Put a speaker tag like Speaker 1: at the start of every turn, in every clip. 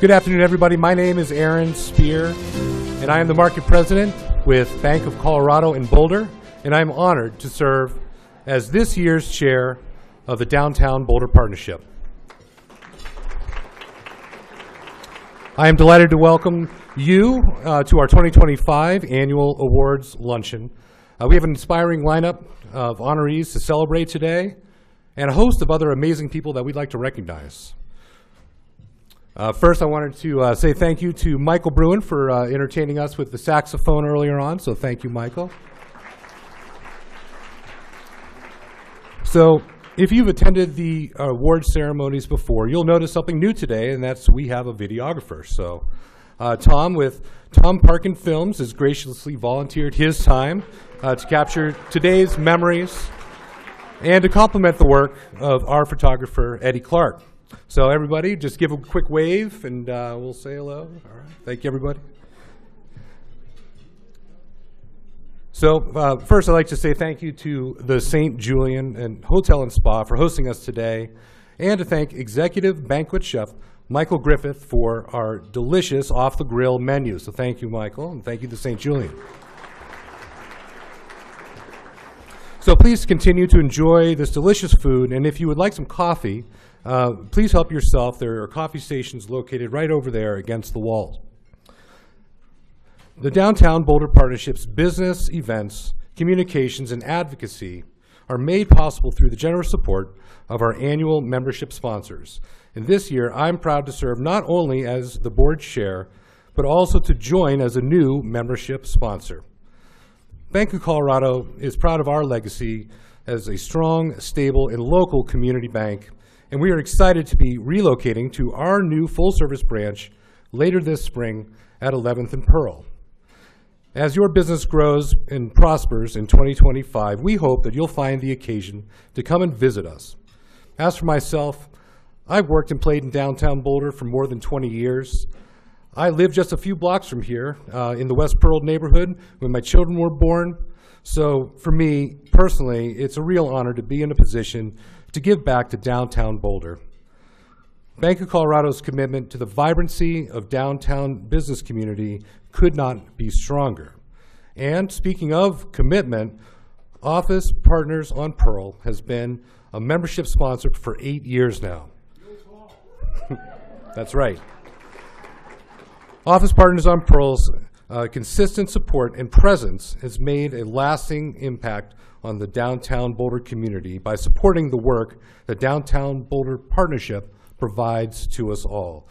Speaker 1: Good afternoon, everybody. My name is Aaron Spear, and I am the market president with Bank of Colorado in Boulder, and I'm honored to serve as this year's chair of the Downtown Boulder Partnership. I am delighted to welcome you to our 2025 Annual Awards Luncheon. We have an inspiring lineup of honorees to celebrate today, and a host of other amazing people that we'd like to recognize. First, I wanted to say thank you to Michael Bruin for entertaining us with the saxophone earlier on, so thank you, Michael. So, if you've attended the award ceremonies before, you'll notice something new today, and that's we have a videographer. So, Tom with Tom Parkin Films has graciously volunteered his time to capture today's memories and to complement the work of our photographer, Eddie Clark. So everybody, just give a quick wave, and we'll say hello. All right. Thank you, everybody. So first, I'd like to say thank you to the St. Julian and Hotel and Spa for hosting us today, and to thank Executive Banquet Chef Michael Griffith for our delicious off-the-grill menu. So thank you, Michael, and thank you to St. Julian. So please continue to enjoy this delicious food, and if you would like some coffee, please help yourself. There are coffee stations located right over there against the wall. The Downtown Boulder Partnership's business, events, communications, and advocacy are made possible through the generous support of our annual membership sponsors. And this year, I'm proud to serve not only as the board chair, but also to join as a new membership sponsor. Bank of Colorado is proud of our legacy as a strong, stable, and local community bank, and we are excited to be relocating to our new full-service branch later this spring at 11th and Pearl. As your business grows and prospers in 2025, we hope that you'll find the occasion to come and visit us. As for myself, I've worked and played in downtown Boulder for more than 20 years. I live just a few blocks from here in the West Pearl neighborhood when my children were born. So for me, personally, it's a real honor to be in a position to give back to downtown Boulder. Bank of Colorado's commitment to the vibrancy of downtown business community could not be stronger. And speaking of commitment, Office Partners on Pearl has been a membership sponsor for 8 years now. That's right. Office Partners on Pearl's consistent support and presence has made a lasting impact on the downtown Boulder community by supporting the work the Downtown Boulder Partnership provides to us all.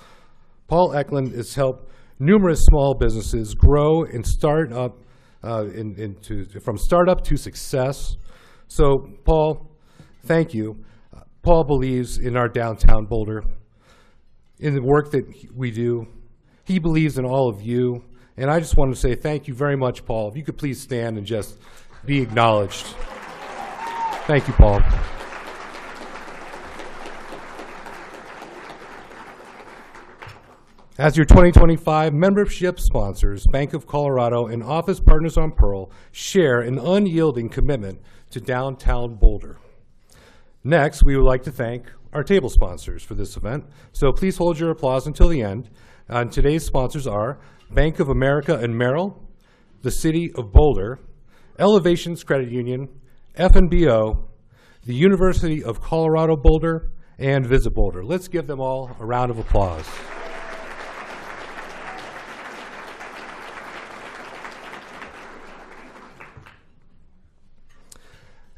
Speaker 1: Paul Eklund has helped numerous small businesses grow and start up from startup to success. So, Paul, thank you. Paul believes in our downtown Boulder, in the work that we do. He believes in all of you, and I just want to say thank you very much, Paul. If you could please stand and just be acknowledged. Thank you, Paul. As your 2025 membership sponsors, Bank of Colorado and Office Partners on Pearl share an unyielding commitment to downtown Boulder. Next, we would like to thank our table sponsors for this event, so please hold your applause until the end. And today's sponsors are Bank of America and Merrill, the City of Boulder, Elevations Credit Union, F&BO, the University of Colorado Boulder, and Visit Boulder. Let's give them all a round of applause.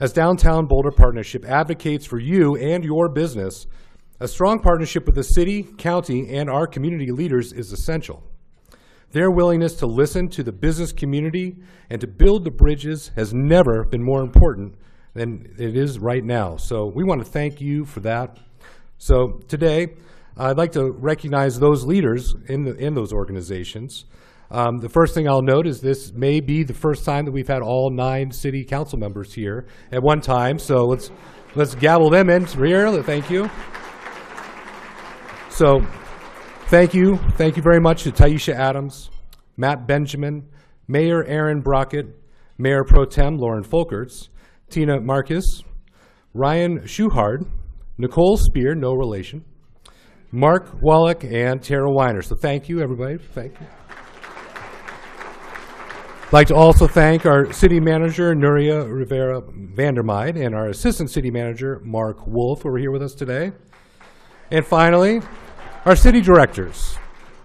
Speaker 1: As Downtown Boulder Partnership advocates for you and your business, a strong partnership with the city, county, and our community leaders is essential. Their willingness to listen to the business community and to build the bridges has never been more important than it is right now. So we want to thank you for that. So today, I'd like to recognize those leaders in those organizations. The first thing I'll note is this may be the first time that we've had all 9 city council members here at one time. So let's gavel them in here. Thank you. So thank you very much to Taisha Adams, Matt Benjamin, Mayor Aaron Brockett, Mayor Pro Tem Lauren Folkerts, Tina Marcus, Ryan Schuhard, Nicole Spear, no relation, Mark Wallach, and Tara Weiner. So thank you, everybody. Thank you. I'd like to also thank our city manager, Nuria Rivera Vandermeid, and our assistant city manager, Mark Wolf, who are here with us today. And finally, our city directors,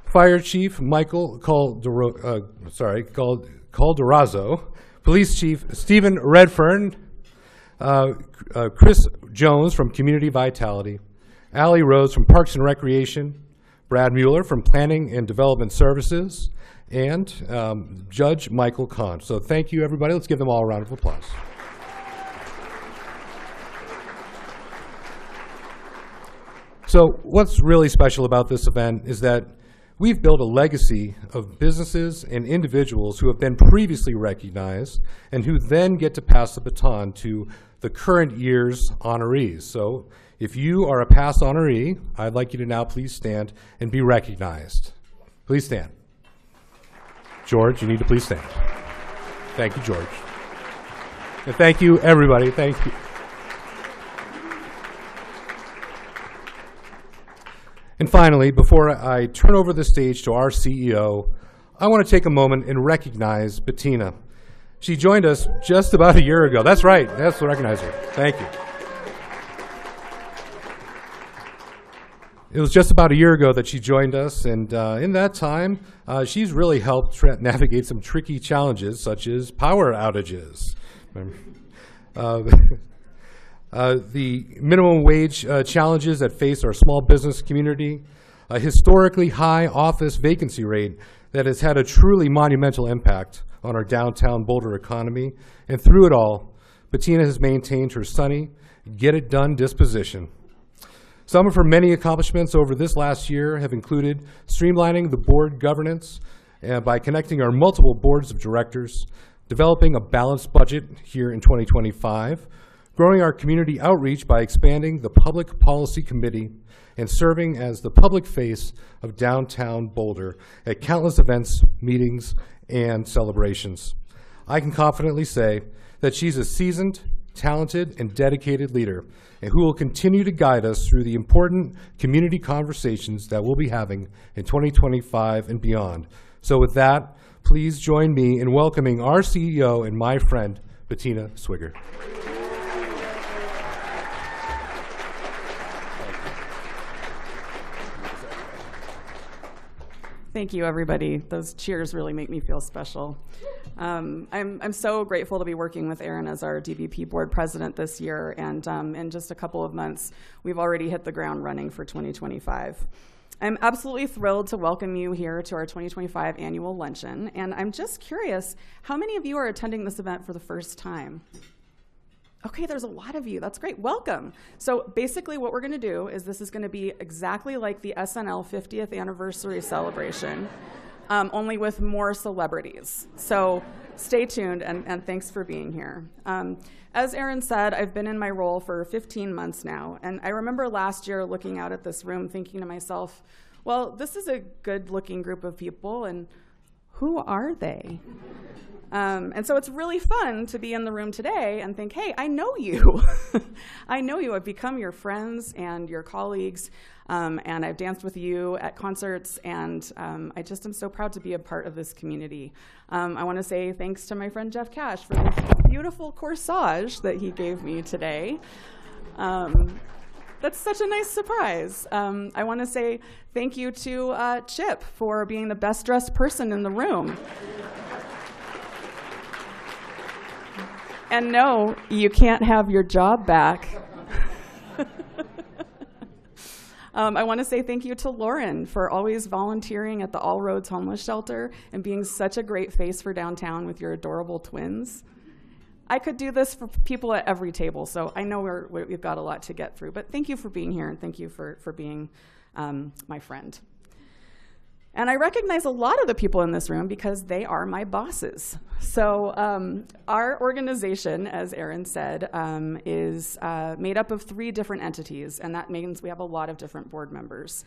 Speaker 1: Fire Chief Michael Calderazzo, Police Chief Stephen Redfern, Chris Jones from Community Vitality, Allie Rose from Parks and Recreation, Brad Mueller from Planning and Development Services, and Judge Michael Kahn. So thank you, everybody. Let's give them all a round of applause. So what's really special about this event is that we've built a legacy of businesses and individuals who have been previously recognized and who then get to pass the baton to the current year's honorees. So if you are a past honoree, I'd like you to now please stand and be recognized. Please stand. George, you need to please stand. Thank you, George. And thank you, everybody. Thank you. And finally, before I turn over the stage to our CEO, I want to take a moment and recognize Bettina. She joined us just about a year ago. That's right. That's to recognize her. Thank you. It was just about a year ago that she joined us, and in that time, she's really helped navigate some tricky challenges, such as power outages. The minimum wage challenges that face our small business community, a historically high office vacancy rate that has had a truly monumental impact on our downtown Boulder economy, and through it all, Bettina has maintained her sunny, get-it-done disposition. Some of her many accomplishments over this last year have included streamlining the board governance by connecting our multiple boards of directors, developing a balanced budget here in 2025, growing our community outreach by expanding the Public Policy Committee, and serving as the public face of downtown Boulder at countless events, meetings, and celebrations. I can confidently say that she's a seasoned, talented, and dedicated leader, and who will continue to guide us through the important community conversations that we'll be having in 2025 and beyond. So with that, please join me in welcoming our CEO and my friend, Bettina Swigert.
Speaker 2: Thank you, everybody. Those cheers really make me feel special. I'm so grateful to be working with Aaron as our DVP board president this year, and in just a couple of months, we've already hit the ground running for 2025. I'm absolutely thrilled to welcome you here to our 2025 annual luncheon, and I'm just curious, how many of you are attending this event for the first time? Okay, there's a lot of you. That's great. Welcome. So basically what we're going to do is this is going to be exactly like the SNL 50th anniversary celebration, only with more celebrities. So stay tuned, and thanks for being here. As Aaron said, I've been in my role for 15 months now, and I remember last year looking out at this room thinking to myself, well, this is a good-looking group of people, and who are they? And so it's really fun to be in the room today and think, hey, I know you. I know you. I've become your friends and your colleagues, and I've danced with you at concerts, and I just am so proud to be a part of this community. I want to say thanks to my friend Jeff Cash for this beautiful corsage that he gave me today. That's such a nice surprise. I want to say thank you to Chip for being the best dressed person in the room. And no, you can't have your job back. I want to say thank you to Lauren for always volunteering at the All Roads Homeless Shelter and being such a great face for downtown with your adorable twins. I could do this for people at every table, so I know we've got a lot to get through. But thank you for being here, and thank you for being my friend. And I recognize a lot of the people in this room because they are my bosses. So our organization, as Aaron said, is made up of 3 different entities, and that means we have a lot of different board members.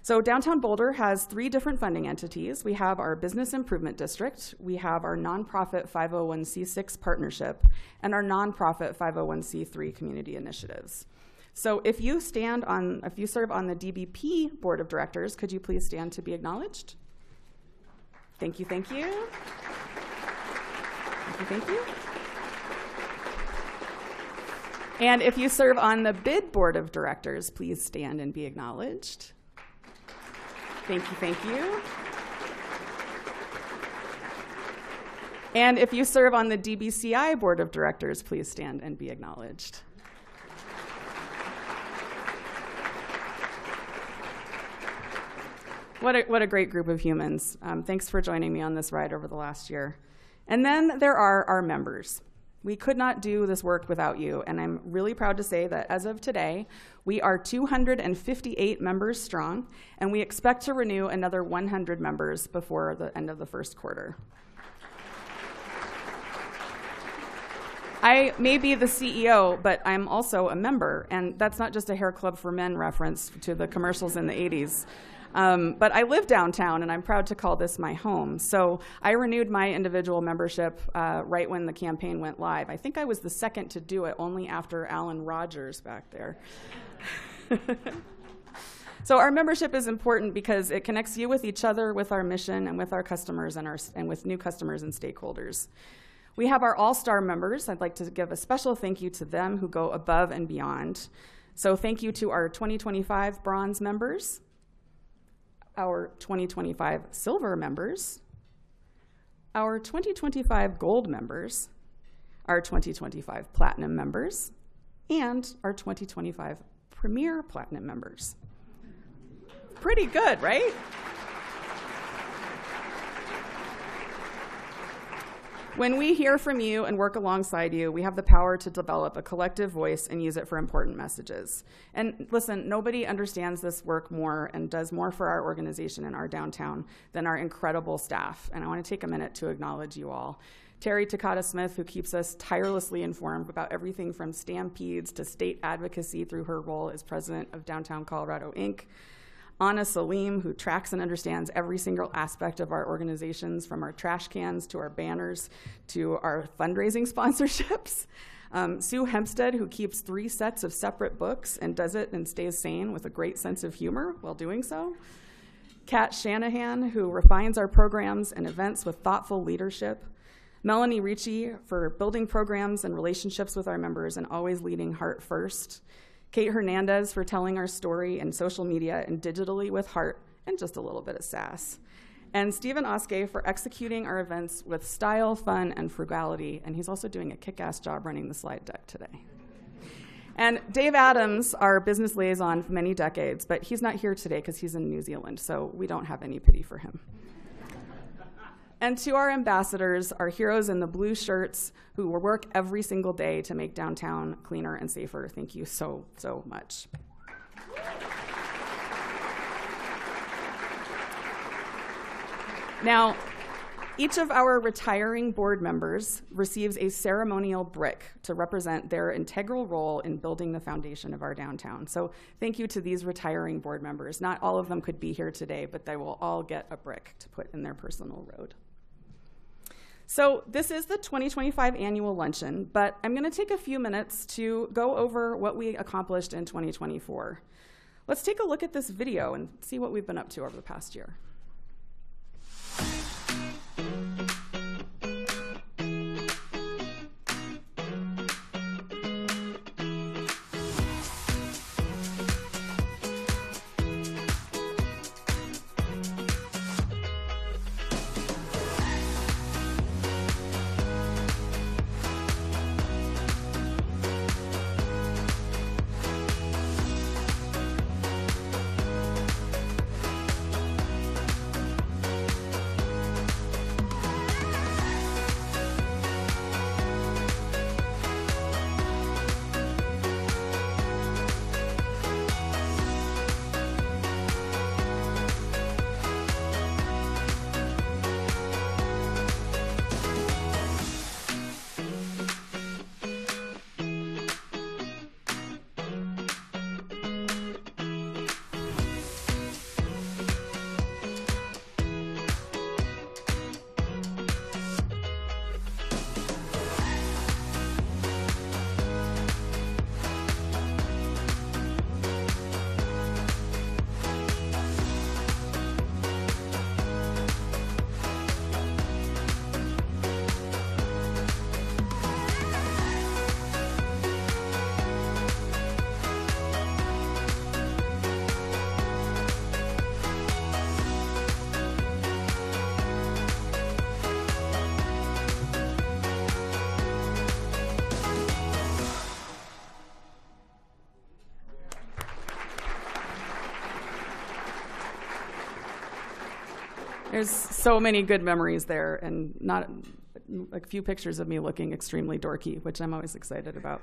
Speaker 2: So Downtown Boulder has 3 different funding entities. We have our Business Improvement District, we have our nonprofit 501c6 partnership, and our nonprofit 501c3 community initiatives. So if you serve on the DBP Board of Directors, could you please stand to be acknowledged? Thank you, thank you. Thank you, thank you. And if you serve on the Bid Board of Directors, please stand and be acknowledged. Thank you, thank you. And if you serve on the DBCI Board of Directors, please stand and be acknowledged. What a great group of humans. Thanks for joining me on this ride over the last year. And then there are our members. We could not do this work without you, and I'm really proud to say that as of today, we are 258 members strong, and we expect to renew another 100 members before the end of the first quarter. I may be the CEO, but I'm also a member, and that's not just a Hair Club for Men reference to the commercials in the 80s. But I live downtown, and I'm proud to call this my home. So I renewed my individual membership right when the campaign went live. I think I was the second to do it, only after Alan Rogers back there. So our membership is important because it connects you with each other, with our mission, and with our customers and with new customers and stakeholders. We have our all-star members. I'd like to give a special thank you to them who go above and beyond. So thank you to our 2025 bronze members, our 2025 silver members, our 2025 gold members, our 2025 platinum members, and our 2025 premier platinum members. Pretty good, right? When we hear from you and work alongside you, we have the power to develop a collective voice and use it for important messages. And listen, nobody understands this work more and does more for our organization and our downtown than our incredible staff. And I want to take a minute to acknowledge you all. Terry Takata-Smith, who keeps us tirelessly informed about everything from stampedes to state advocacy through her role as president of Downtown Colorado, Inc. Anna Salim, who tracks and understands every single aspect of our organizations, from our trash cans to our banners to our fundraising sponsorships. Sue Hempstead, who keeps 3 sets of separate books and does it and stays sane with a great sense of humor while doing so. Kat Shanahan, who refines our programs and events with thoughtful leadership. Melanie Ricci for building programs and relationships with our members and always leading heart first. Kate Hernandez for telling our story in social media and digitally with heart and just a little bit of sass. And Stephen Oskay for executing our events with style, fun, and frugality. And he's also doing a kick-ass job running the slide deck today. And Dave Adams, our business liaison for many decades, but he's not here today because he's in New Zealand, so we don't have any pity for him. And to our ambassadors, our heroes in the blue shirts who work every single day to make downtown cleaner and safer, thank you so, so much. Now, each of our retiring board members receives a ceremonial brick to represent their integral role in building the foundation of our downtown. So thank you to these retiring board members. Not all of them could be here today, but they will all get a brick to put in their personal road. So this is the 2025 annual luncheon, but I'm going to take a few minutes to go over what we accomplished in 2024. Let's take a look at this video and see what we've been up to over the past year. There's so many good memories there, and not a few pictures of me looking extremely dorky, which I'm always excited about.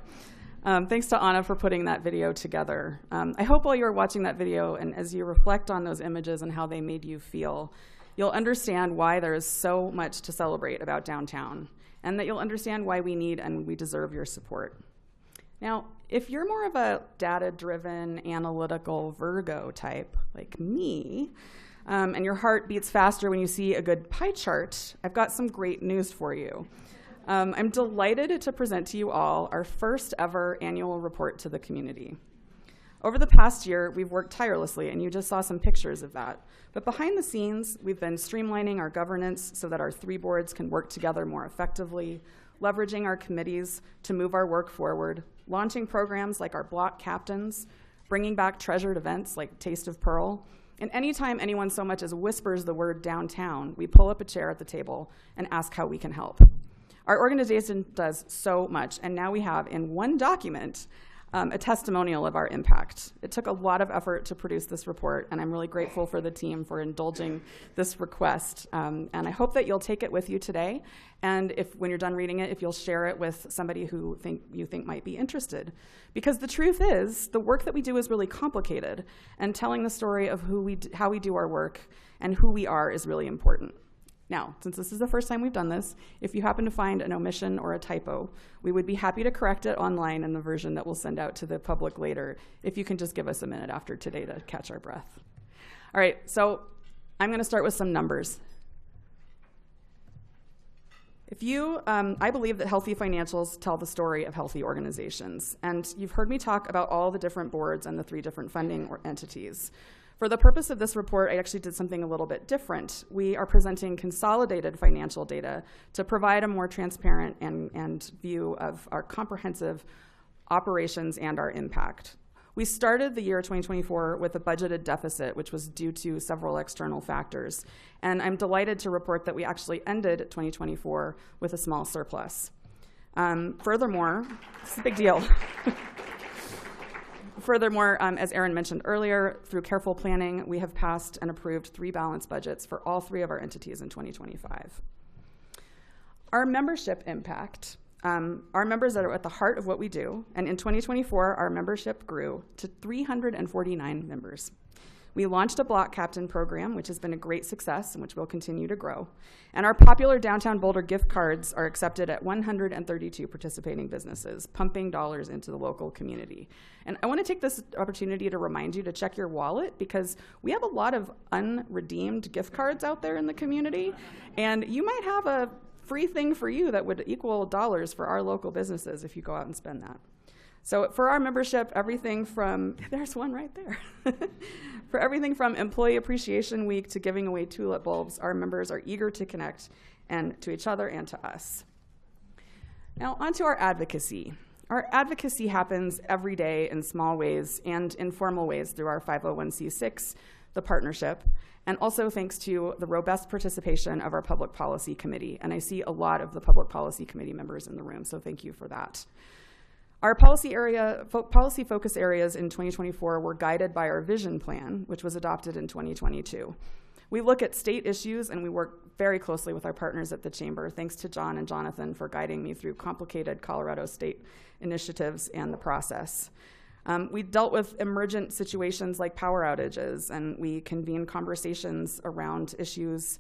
Speaker 2: Thanks to Anna for putting that video together. I hope while you're watching that video and as you reflect on those images and how they made you feel, you'll understand why there is so much to celebrate about downtown, and that you'll understand why we need and we deserve your support. Now, if you're more of a data-driven, analytical Virgo type like me, and your heart beats faster when you see a good pie chart, I've got some great news for you. I'm delighted to present to you all our first ever annual report to the community. Over the past year, we've worked tirelessly, and you just saw some pictures of that. But behind the scenes, we've been streamlining our governance so that our 3 boards can work together more effectively, leveraging our committees to move our work forward, launching programs like our block captains, bringing back treasured events like Taste of Pearl, and anytime anyone so much as whispers the word downtown, we pull up a chair at the table and ask how we can help. Our organization does so much, and now we have in one document a testimonial of our impact. It took a lot of effort to produce this report, and I'm really grateful for the team for indulging this request. And I hope that you'll take it with you today, and when you're done reading it, if you'll share it with somebody who you think might be interested. Because the truth is, the work that we do is really complicated, and telling the story of how we do our work and who we are is really important. Now, since this is the first time we've done this, if you happen to find an omission or a typo, we would be happy to correct it online in the version that we'll send out to the public later, if you can just give us a minute after today to catch our breath. All right, so I'm going to start with some numbers. I believe that healthy financials tell the story of healthy organizations, and you've heard me talk about all the different boards and the 3 different funding entities. For the purpose of this report, I actually did something a little bit different. We are presenting consolidated financial data to provide a more transparent and view of our comprehensive operations and our impact. We started the year 2024 with a budgeted deficit, which was due to several external factors. And I'm delighted to report that we actually ended 2024 with a small surplus. Furthermore, this is a big deal. Furthermore, as Erin mentioned earlier, through careful planning, we have passed and approved 3 balanced budgets for all 3 of our entities in 2025. Our membership impact, our members that are at the heart of what we do, and in 2024, our membership grew to 349 members. We launched a block captain program, which has been a great success and which will continue to grow. And our popular downtown Boulder gift cards are accepted at 132 participating businesses, pumping dollars into the local community. And I want to take this opportunity to remind you to check your wallet, because we have a lot of unredeemed gift cards out there in the community, and you might have a free thing for you that would equal dollars for our local businesses if you go out and spend that. So for our membership, everything from, there's one right there. For everything from Employee Appreciation Week to giving away tulip bulbs, our members are eager to connect and to each other and to us. Now onto our advocacy. Our advocacy happens every day in small ways and informal ways through our 501c6, the partnership, and also thanks to the robust participation of our Public Policy Committee. And I see a lot of the Public Policy Committee members in the room, so thank you for that. Our policy focus areas in 2024 were guided by our vision plan, which was adopted in 2022. We look at state issues, and we work very closely with our partners at the Chamber. Thanks to John and Jonathan for guiding me through complicated Colorado state initiatives and the process. We dealt with emergent situations like power outages, and we convened conversations around issues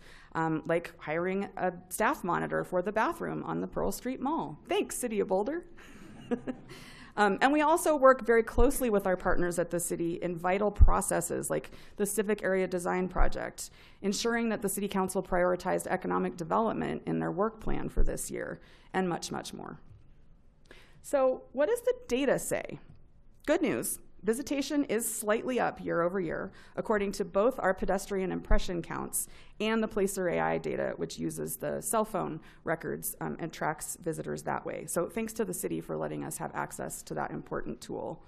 Speaker 2: like hiring a staff monitor for the bathroom on the Pearl Street Mall. Thanks, City of Boulder. And we also work very closely with our partners at the city in vital processes like the Civic Area Design Project, ensuring that the City Council prioritized economic development in their work plan for this year, and much, much more. So what does the data say? Good news. Visitation is slightly up year over year, according to both our pedestrian impression counts and the Placer AI data, which uses the cell phone records and tracks visitors that way. So thanks to the city for letting us have access to that important tool.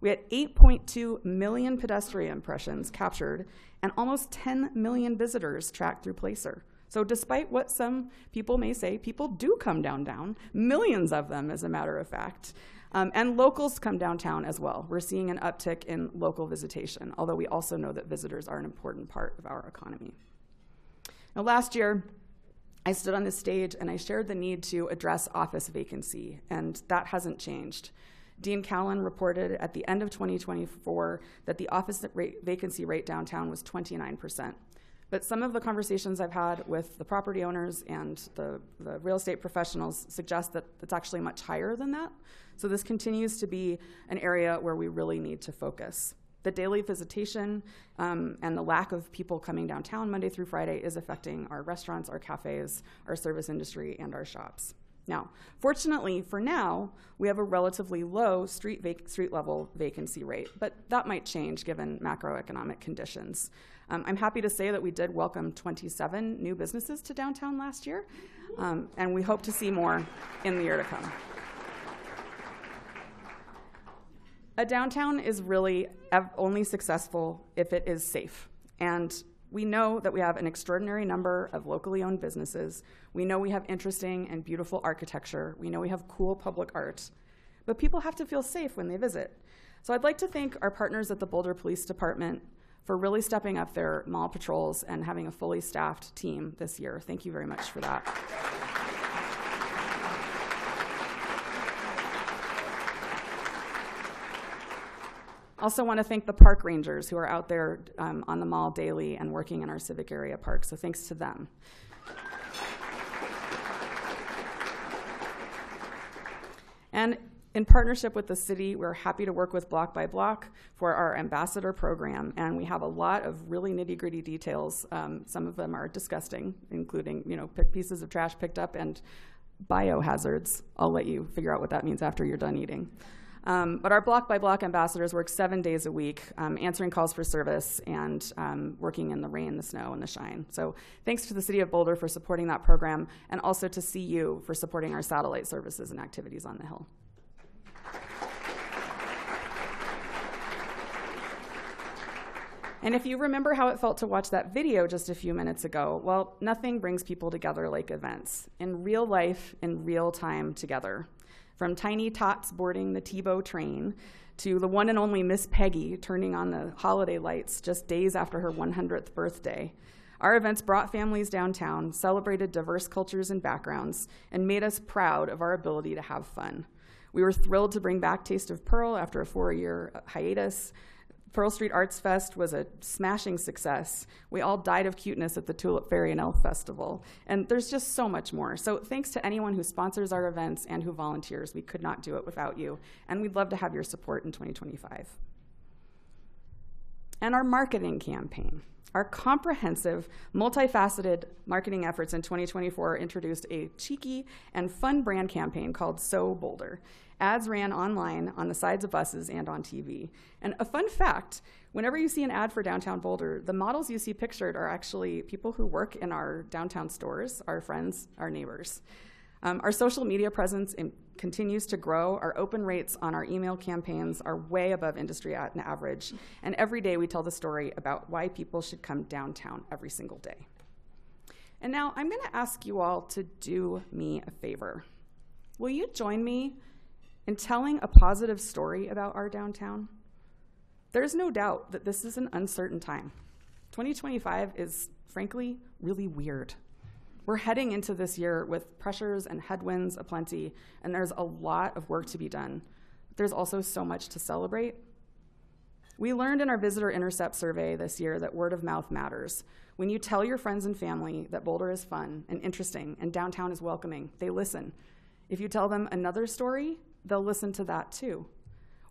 Speaker 2: We had 8.2 million pedestrian impressions captured and almost 10 million visitors tracked through Placer. So despite what some people may say, people do come downtown, millions of them as a matter of fact. And locals come downtown as well. We're seeing an uptick in local visitation, although we also know that visitors are an important part of our economy. Now, last year, I stood on this stage and I shared the need to address office vacancy, and that hasn't changed. Dean Callan reported at the end of 2024 that the office vacancy rate downtown was 29%. But some of the conversations I've had with the property owners and the real estate professionals suggest that it's actually much higher than that. So this continues to be an area where we really need to focus. The daily visitation and the lack of people coming downtown Monday through Friday is affecting our restaurants, our cafes, our service industry, and our shops. Now, fortunately for now, we have a relatively low street level vacancy rate, but that might change given macroeconomic conditions. I'm happy to say that we did welcome 27 new businesses to downtown last year, and we hope to see more in the year to come. A downtown is really only successful if it is safe. And we know that we have an extraordinary number of locally owned businesses. We know we have interesting and beautiful architecture. We know we have cool public art. But people have to feel safe when they visit. So I'd like to thank our partners at the Boulder Police Department for really stepping up their mall patrols and having a fully staffed team this year. Thank you very much for that. Also want to thank the park rangers who are out there on the mall daily and working in our civic area park, so thanks to them. And in partnership with the city, we're happy to work with Block by Block for our ambassador program, and we have a lot of really nitty-gritty details. Some of them are disgusting, including pieces of trash picked up and biohazards. I'll let you figure out what that means after you're done eating. But our Block by Block ambassadors work 7 days a week, answering calls for service and working in the rain, the snow, and the shine. So thanks to the City of Boulder for supporting that program, and also to CU for supporting our satellite services and activities on the Hill. And if you remember how it felt to watch that video just a few minutes ago, well, nothing brings people together like events. In real life, in real time together. From tiny tots boarding the Tebow train to the one and only Miss Peggy turning on the holiday lights just days after her 100th birthday. Our events brought families downtown, celebrated diverse cultures and backgrounds, and made us proud of our ability to have fun. We were thrilled to bring back Taste of Pearl after a 4-year hiatus. Pearl Street Arts Fest was a smashing success. We all died of cuteness at the Tulip Fairy and Elf Festival. And there's just so much more. So thanks to anyone who sponsors our events and who volunteers. We could not do it without you. And we'd love to have your support in 2025. And our marketing campaign. Our comprehensive, multifaceted marketing efforts in 2024 introduced a cheeky and fun brand campaign called So Boulder. Ads ran online, on the sides of buses, and on TV. And a fun fact, whenever you see an ad for downtown Boulder, the models you see pictured are actually people who work in our downtown stores, our friends, our neighbors. Our social media presence continues to grow. Our open rates on our email campaigns are way above industry average. And every day we tell the story about why people should come downtown every single day. And now I'm going to ask you all to do me a favor. Will you join me in telling a positive story about our downtown? There's no doubt that this is an uncertain time. 2025 is, frankly, really weird. We're heading into this year with pressures and headwinds aplenty, and there's a lot of work to be done. There's also so much to celebrate. We learned in our visitor intercept survey this year that word of mouth matters. When you tell your friends and family that Boulder is fun and interesting and downtown is welcoming, they listen. If you tell them another story, they'll listen to that too.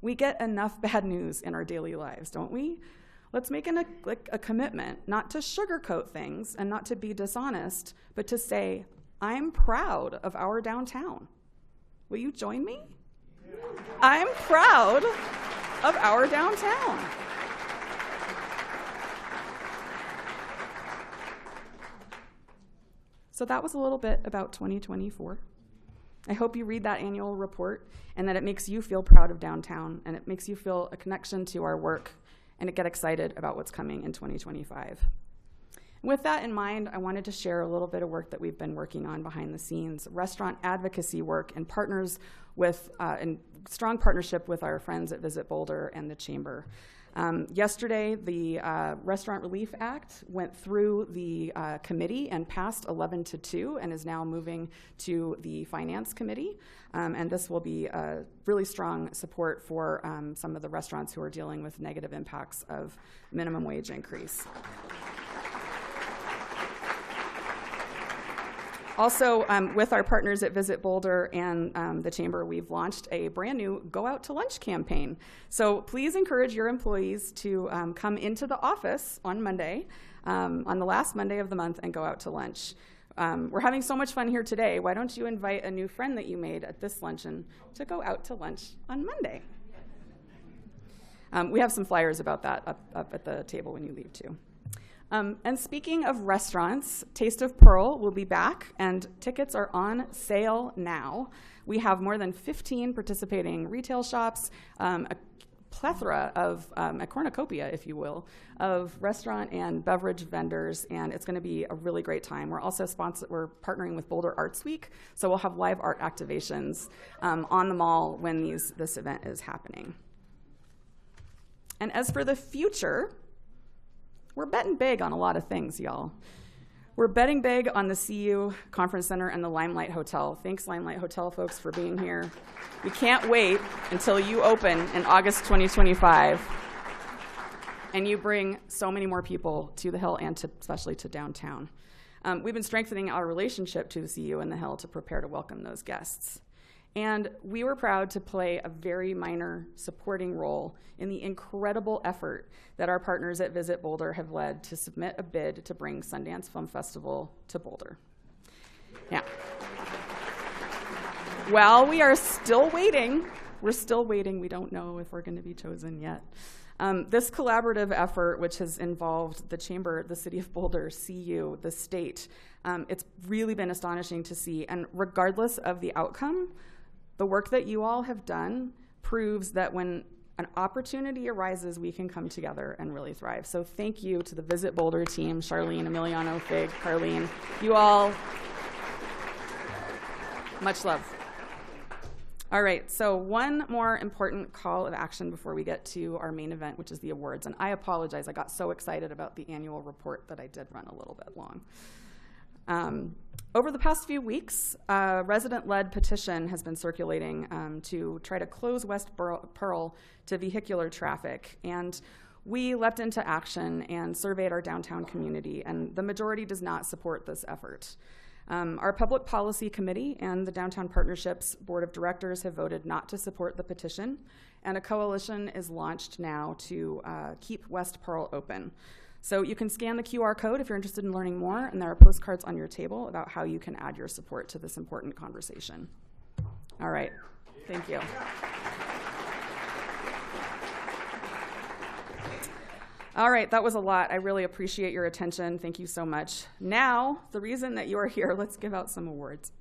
Speaker 2: We get enough bad news in our daily lives, don't we? Let's make a commitment not to sugarcoat things and not to be dishonest, but to say, I'm proud of our downtown. Will you join me? I'm proud of our downtown. So that was a little bit about 2024. I hope you read that annual report and that it makes you feel proud of downtown and it makes you feel a connection to our work and get excited about what's coming in 2025. With that in mind, I wanted to share a little bit of work that we've been working on behind the scenes, restaurant advocacy work and partners with, in strong partnership with our friends at Visit Boulder and the Chamber. Yesterday, the Restaurant Relief Act went through the committee and passed 11-2 and is now moving to the Finance Committee. And this will be really strong support for some of the restaurants who are dealing with negative impacts of minimum wage increase. Also, with our partners at Visit Boulder and the Chamber, we've launched a brand new Go Out to Lunch campaign. So please encourage your employees to come into the office on Monday, on the last Monday of the month, and go out to lunch. We're having so much fun here today. Why don't you invite a new friend that you made at this luncheon to go out to lunch on Monday? We have some flyers about that up at the table when you leave, too. And speaking of restaurants, Taste of Pearl will be back, and tickets are on sale now. We have more than 15 participating retail shops, a plethora of, a cornucopia, if you will, of restaurant and beverage vendors, and it's going to be a really great time. We're also we're partnering with Boulder Arts Week, so we'll have live art activations on the mall when this event is happening. And as for the future, we're betting big on a lot of things, y'all. We're betting big on the CU Conference Center and the Limelight Hotel. Thanks, Limelight Hotel folks, for being here. We can't wait until you open in August 2025 and you bring so many more people to the Hill and especially to downtown. We've been strengthening our relationship to the CU and the Hill to prepare to welcome those guests. And we were proud to play a very minor supporting role in the incredible effort that our partners at Visit Boulder have led to submit a bid to bring Sundance Film Festival to Boulder. Now, while we are still waiting, we don't know if we're going to be chosen yet. This collaborative effort, which has involved the Chamber, the City of Boulder, CU, the state, it's really been astonishing to see. And regardless of the outcome, the work that you all have done proves that when an opportunity arises, we can come together and really thrive. So thank you to the Visit Boulder team, Charlene, Emiliano, Fig, Carlene. You all, much love. All right, so one more important call of action before we get to our main event, which is the awards. And I apologize, I got so excited about the annual report that I did run a little bit long. Over the past few weeks, a resident-led petition has been circulating to try to close West Pearl to vehicular traffic. And we leapt into action and surveyed our downtown community, and the majority does not support this effort. Our Public Policy Committee and the Downtown Partnerships Board of Directors have voted not to support the petition, and a coalition is launched now to keep West Pearl open. So you can scan the QR code if you're interested in learning more, and there are postcards on your table about how you can add your support to this important conversation. All right, thank you. All right, that was a lot. I really appreciate your attention. Thank you so much. Now, the reason that you are here, let's give out some awards.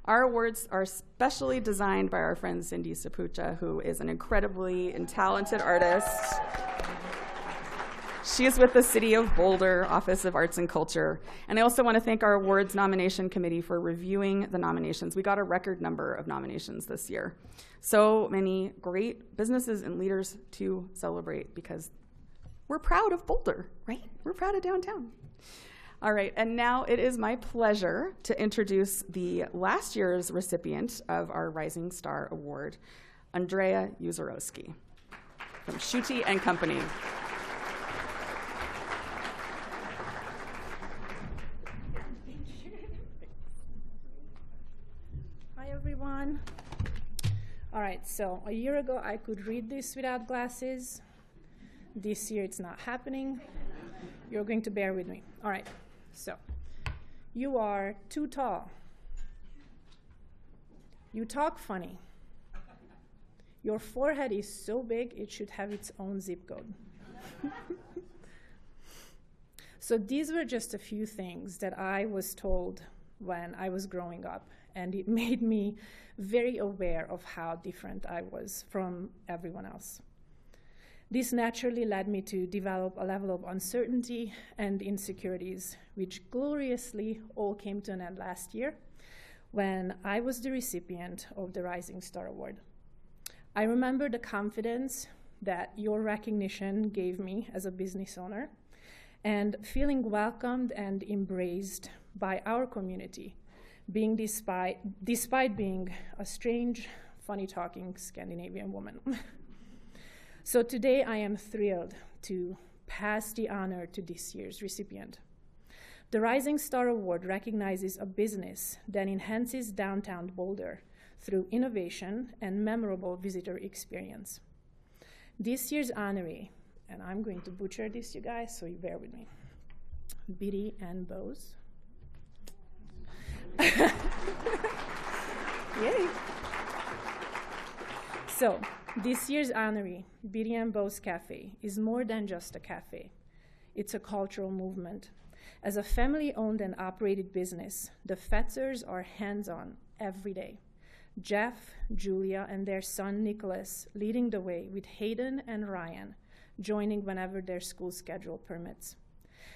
Speaker 2: Our awards are specially designed by our friend Cindy Sapucha, who is an incredibly talented artist. She is with the City of Boulder Office of Arts and Culture. And I also want to thank our awards nomination committee for reviewing the nominations. We got a record number of nominations this year. So many great businesses and leaders to celebrate because we're proud of Boulder, right? We're proud of downtown. All right, and now it is my pleasure to introduce the last year's recipient of our Rising Star Award, Andrea Uzorowski from Schutte and Company.
Speaker 3: Everyone. All right, so a year ago I could read this without glasses. This year it's not happening. You're going to bear with me. All right, so you are too tall. You talk funny. Your forehead is so big it should have its own zip code. So these were just a few things that I was told when I was growing up. And it made me very aware of how different I was from everyone else. This naturally led me to develop a level of uncertainty and insecurities, which gloriously all came to an end last year when I was the recipient of the Rising Star Award. I remember the confidence, that your recognition gave me as a business owner, and feeling welcomed and embraced by our community, despite being a strange, funny-talking Scandinavian woman. So today I am thrilled to pass the honor to this year's recipient. The Rising Star Award recognizes a business that enhances downtown Boulder through innovation and memorable visitor experience. This year's honoree, and I'm going to butcher this, you guys, so you bear with me. Biddy and Bose. Yay! So, this year's honoree, Biddy and Bose Cafe, is more than just a cafe. It's a cultural movement. As a family-owned and operated business, the Fetzers are hands-on every day. Jeff, Julia, and their son Nicholas leading the way, with Hayden and Ryan joining whenever their school schedule permits.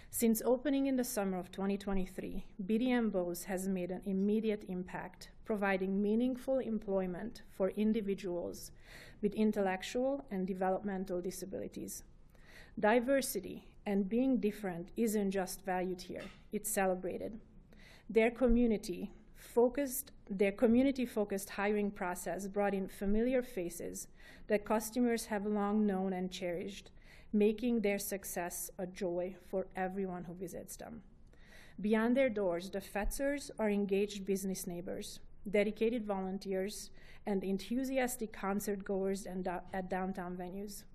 Speaker 3: Since opening in the summer of 2023, Biddy and Bose has made an immediate impact, providing meaningful employment for individuals with intellectual and developmental disabilities. Diversity and being different isn't just valued here, it's celebrated. Their community-focused hiring process brought in familiar faces that customers have long known and cherished, making their success a joy for everyone who visits them. Beyond their doors, the Fetzers are engaged business neighbors, dedicated volunteers, and enthusiastic concert goers at downtown venues.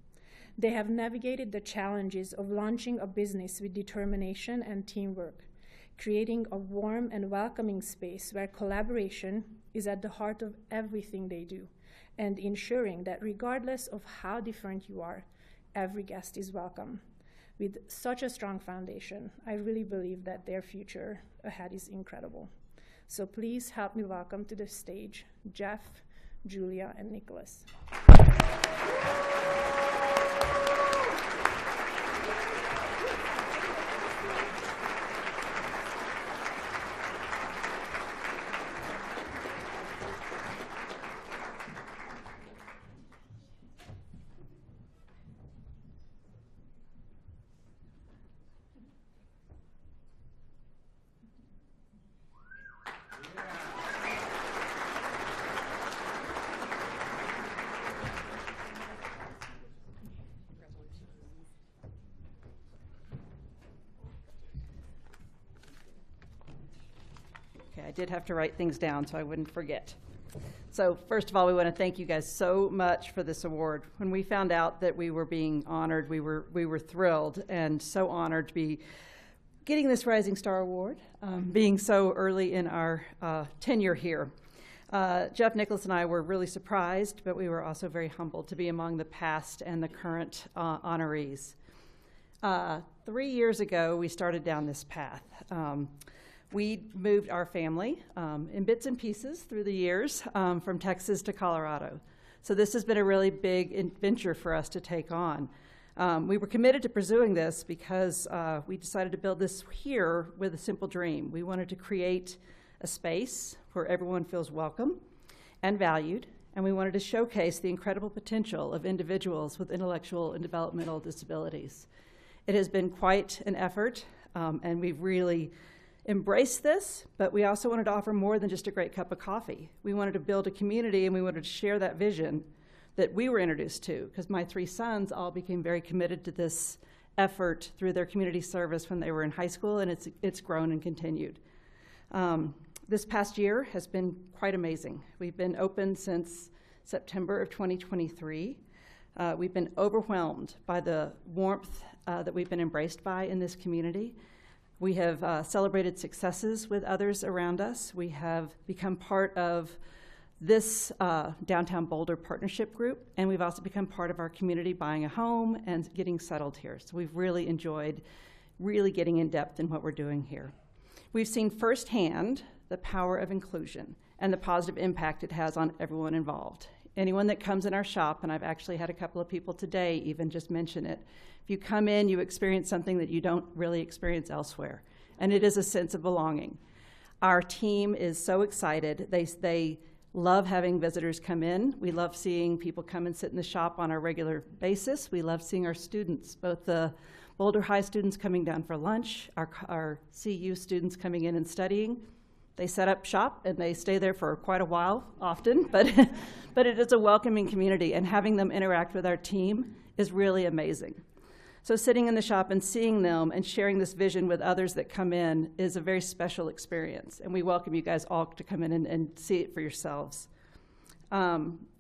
Speaker 3: They have navigated the challenges of launching a business with determination and teamwork, creating a warm and welcoming space where collaboration is at the heart of everything they do, and ensuring that regardless of how different you are, every guest is welcome. With such a strong foundation, I really believe that their future ahead is incredible. So please help me welcome to the stage Jeff, Julia, and Nicholas.
Speaker 4: I did have to write things down so I wouldn't forget. So first of all, we want to thank you guys so much for this award. When we found out that we were being honored, we were thrilled and so honored to be getting this Rising Star Award, being so early in our tenure here. Jeff, Nicholas, and I were really surprised, but we were also very humbled to be among the past and the current honorees. 3 years ago, we started down this path. We moved our family in bits and pieces through the years from Texas to Colorado. So this has been a really big adventure for us to take on. We were committed to pursuing this because we decided to build this here with a simple dream. We wanted to create a space where everyone feels welcome and valued, and we wanted to showcase the incredible potential of individuals with intellectual and developmental disabilities. It has been quite an effort, and we've really embraced this, but we also wanted to offer more than just a great cup of coffee. We wanted to build a community, and we wanted to share that vision that we were introduced to, because my 3 sons all became very committed to this effort through their community service when they were in high school, and it's grown and continued. This past year has been quite amazing. We've been open since September of 2023. We've been overwhelmed by the warmth that we've been embraced by in this community. We have celebrated successes with others around us. We have become part of this Downtown Boulder Partnership Group, and we've also become part of our community buying a home and getting settled here. So we've really enjoyed really getting in depth in what we're doing here. We've seen firsthand the power of inclusion and the positive impact it has on everyone involved. Anyone that comes in our shop, and I've actually had a couple of people today even just mention it, if you come in, you experience something that you don't really experience elsewhere, and it is a sense of belonging. Our team is so excited. They love having visitors come in. We love seeing people come and sit in the shop on a regular basis. We love seeing our students, both the Boulder High students coming down for lunch, our CU students coming in and studying. They set up shop and they stay there for quite a while often, but it is a welcoming community, and having them interact with our team is really amazing. So sitting in the shop and seeing them and sharing this vision with others that come in is a very special experience, and we welcome you guys all to come in and see it for yourselves.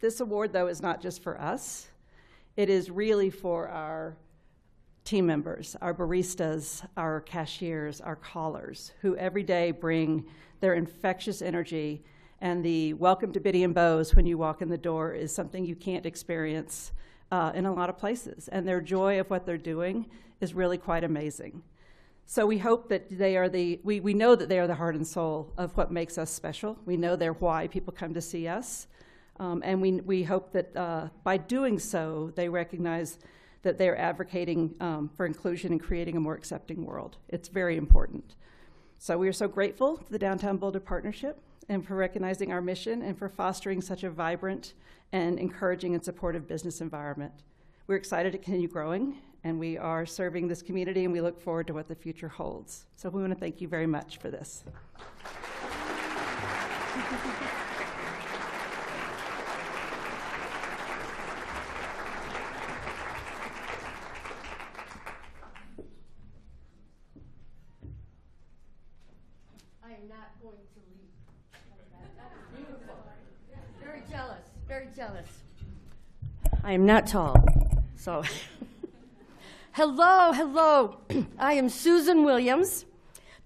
Speaker 4: This award, though, is not just for us. It is really for our team members, our baristas, our cashiers, our callers, who every day bring their infectious energy, and the welcome to Biddy and Bo's when you walk in the door is something you can't experience in a lot of places, and their joy of what they're doing is really quite amazing. So we hope that they are we know that they are the heart and soul of what makes us special. We know they're why people come to see us, and we hope that by doing so, they recognize that they're advocating for inclusion and creating a more accepting world. It's very important. So we are so grateful to the Downtown Boulder Partnership and for recognizing our mission and for fostering such a vibrant and encouraging and supportive business environment. We're excited to continue growing, and we are serving this community, and we look forward to what the future holds. So we want to thank you very much for this.
Speaker 5: Very jealous. I am not tall, so. Hello. I am Susan Williams,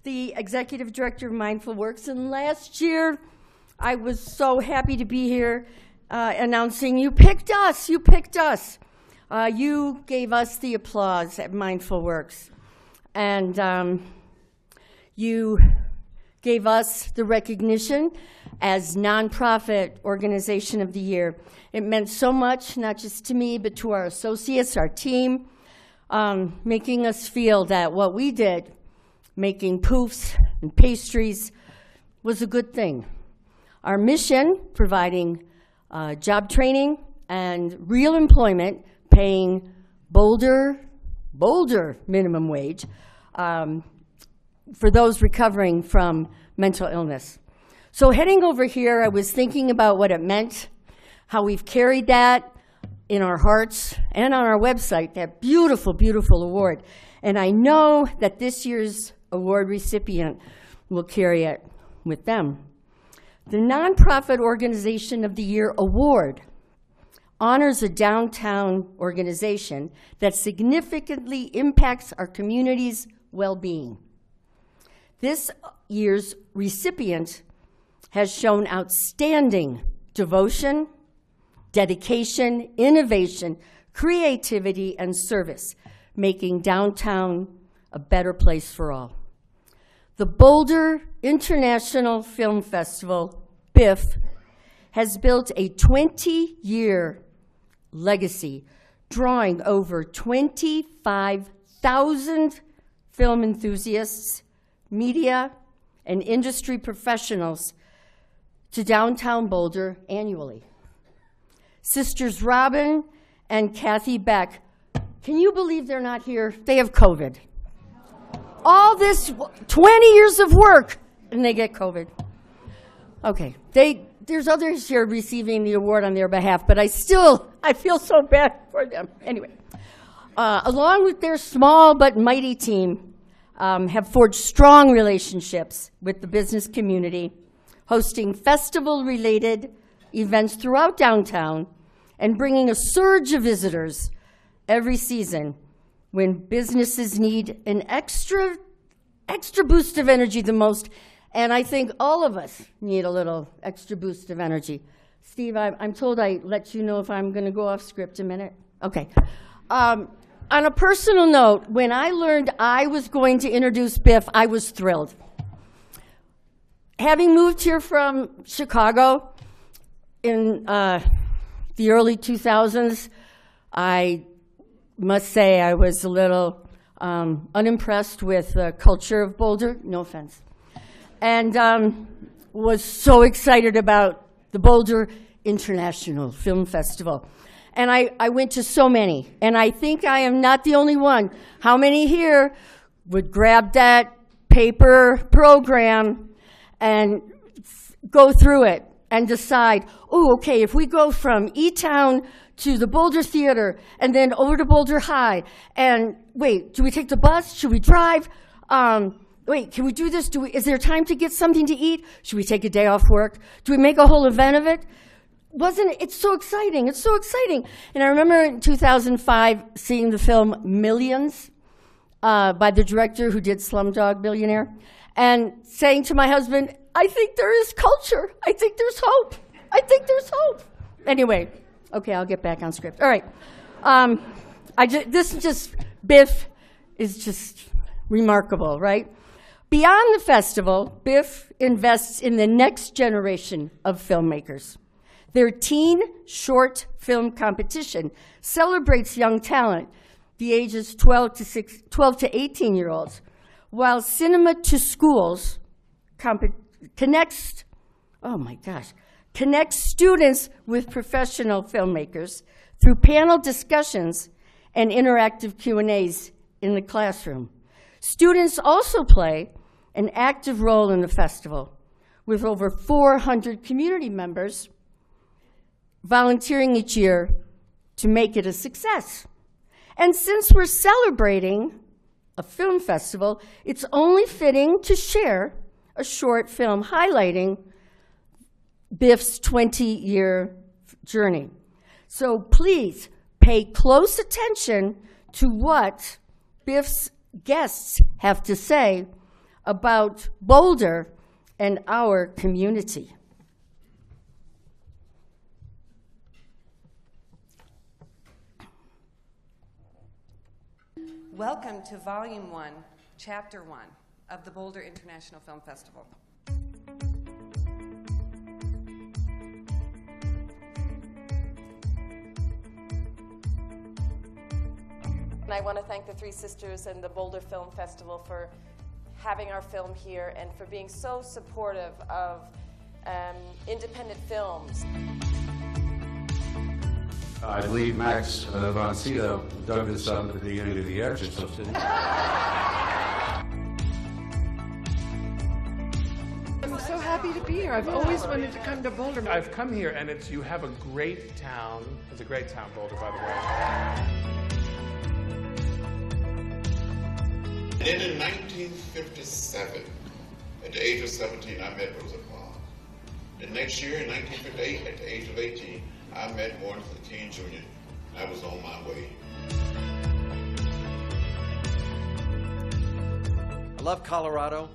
Speaker 5: the Executive Director of Mindful Works, and last year I was so happy to be here announcing you picked us. You gave us the applause at Mindful Works, and you gave us the recognition as Nonprofit Organization of the Year. It meant so much, not just to me, but to our associates, our team, making us feel that what we did, making poofs and pastries, was a good thing. Our mission, providing job training and real employment, paying Boulder minimum wage for those recovering from mental illness. So heading over here, I was thinking about what it meant, how we've carried that in our hearts and on our website, that beautiful, beautiful award. And I know that this year's award recipient will carry it with them. The Nonprofit Organization of the Year Award honors a downtown organization that significantly impacts our community's well-being. This year's recipient has shown outstanding devotion, dedication, innovation, creativity, and service, making downtown a better place for all. The Boulder International Film Festival, BIFF, has built a 20-year legacy, drawing over 25,000 film enthusiasts, media, and industry professionals to downtown Boulder annually. Sisters Robin and Kathy Beck, can you believe they're not here? They have COVID. All this 20 years of work, and they get COVID. Okay, there's others here receiving the award on their behalf, but I feel so bad for them. Anyway, along with their small but mighty team, have forged strong relationships with the business community, hosting festival-related events throughout downtown and bringing a surge of visitors every season when businesses need an extra boost of energy the most. And I think all of us need a little extra boost of energy. Steve, I'm told I let you know if I'm going to go off script a minute. Okay. On a personal note, when I learned I was going to introduce Biff, I was thrilled. Having moved here from Chicago in the early 2000s, I must say I was a little unimpressed with the culture of Boulder, no offense, and was so excited about the Boulder International Film Festival. And I went to so many, and I think I am not the only one. How many here would grab that paper program and go through it and decide, oh, okay, if we go from E-Town to the Boulder Theater and then over to Boulder High, and wait, do we take the bus? Should we drive? Wait, can we do this? Is there time to get something to eat? Should we take a day off work? Do we make a whole event of it? Wasn't it? It's so exciting. It's so exciting. And I remember in 2005 seeing the film Millions by the director who did Slumdog Millionaire, and saying to my husband, I think there is culture. I think there's hope. I think there's hope. Anyway, okay, I'll get back on script. All right. Biff is just remarkable, right? Beyond the festival, Biff invests in the next generation of filmmakers. Their teen short film competition celebrates young talent, the ages 12 to 18-year-olds, while Cinema to Schools connects students with professional filmmakers through panel discussions and interactive Q&As in the classroom. Students also play an active role in the festival, with over 400 community members volunteering each year to make it a success. And since we're celebrating a film festival, it's only fitting to share a short film highlighting Biff's 20-year journey. So please pay close attention to what Biff's guests have to say about Boulder and our community.
Speaker 6: Welcome to Volume 1, Chapter 1 of the Boulder International Film Festival.
Speaker 7: And I want to thank the Three Sisters and the Boulder Film Festival for having our film here and for being so supportive of independent films.
Speaker 1: I believe Max von Sydow dug this up at the beginning of the year.
Speaker 8: I'm so happy to be here. I've always wanted to come to Boulder.
Speaker 9: I've come here, and you have a great town. It's a great town, Boulder, by the way.
Speaker 10: And then in 1957, at the age of 17, I met Rosa Parks. The next year, in 1958, at the age of 18, I met Martin Luther King Jr. I was on my way.
Speaker 11: I love Colorado.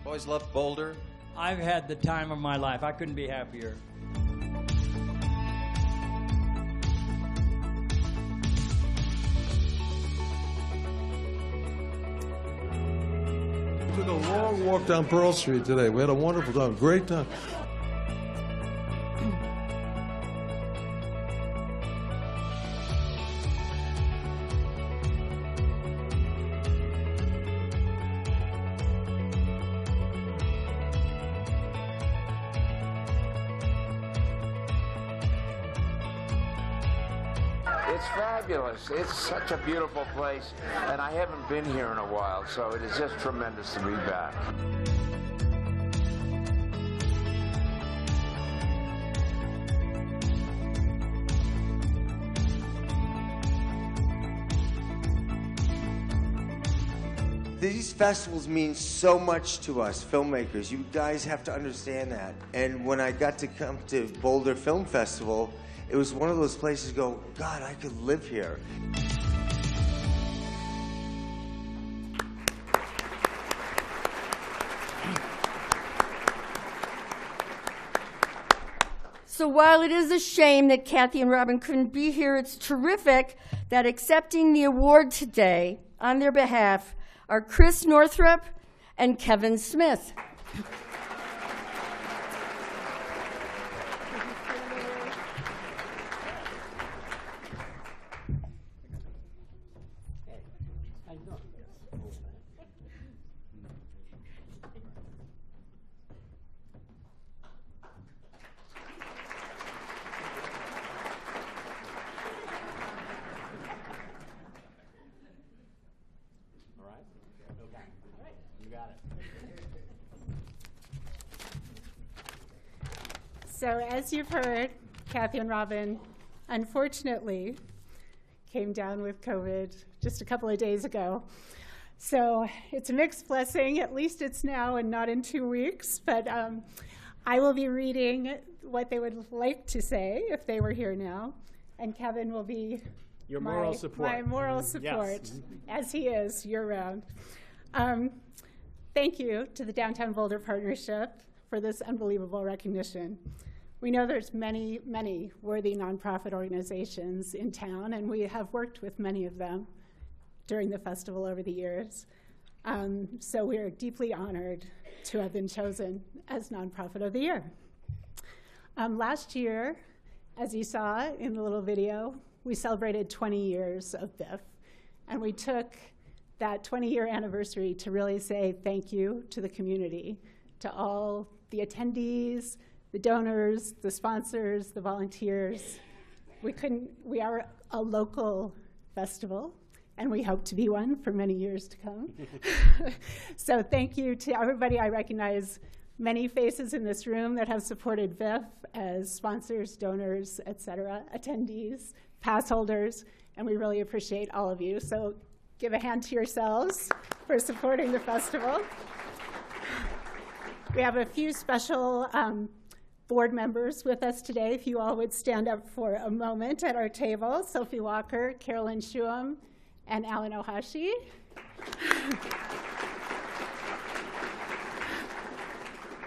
Speaker 11: I've always loved Boulder.
Speaker 12: I've had the time of my life. I couldn't be happier.
Speaker 13: We took a long walk down Pearl Street today. We had a wonderful time, great time.
Speaker 14: It's fabulous. It's such a beautiful place, and I haven't been here in a while, so it is just tremendous to be back.
Speaker 15: These festivals mean so much to us filmmakers. You guys have to understand that. And when I got to come to Boulder Film Festival, it was one of those places to go, God, I could live here.
Speaker 5: So while it is a shame that Kathy and Robin couldn't be here, it's terrific that accepting the award today on their behalf are Chris Northrup and Kevin Smith.
Speaker 16: So as you've heard, Kathy and Robin, unfortunately, came down with COVID just a couple of days ago. So it's a mixed blessing. At least it's now and not in 2 weeks. But I will be reading what they would like to say if they were here now. And Kevin will be
Speaker 17: your moral support.
Speaker 16: My moral support,
Speaker 17: yes.
Speaker 16: As he is year-round. Thank you to the Downtown Boulder Partnership for this unbelievable recognition. We know there's many, many worthy nonprofit organizations in town, and we have worked with many of them during the festival over the years. So we are deeply honored to have been chosen as Nonprofit of the Year. Last year, as you saw in the little video, we celebrated 20 years of BIF, and we took that 20-year anniversary to really say thank you to the community, to all the attendees, the donors, the sponsors, the volunteers. We are a local festival, and we hope to be one for many years to come. So thank you to everybody. I recognize many faces in this room that have supported VIF as sponsors, donors, et cetera, attendees, pass holders, and we really appreciate all of you. So give a hand to yourselves for supporting the festival. We have a few special board members with us today. If you all would stand up for a moment at our table. Sophie Walker, Carolyn Shuam, and Alan Ohashi.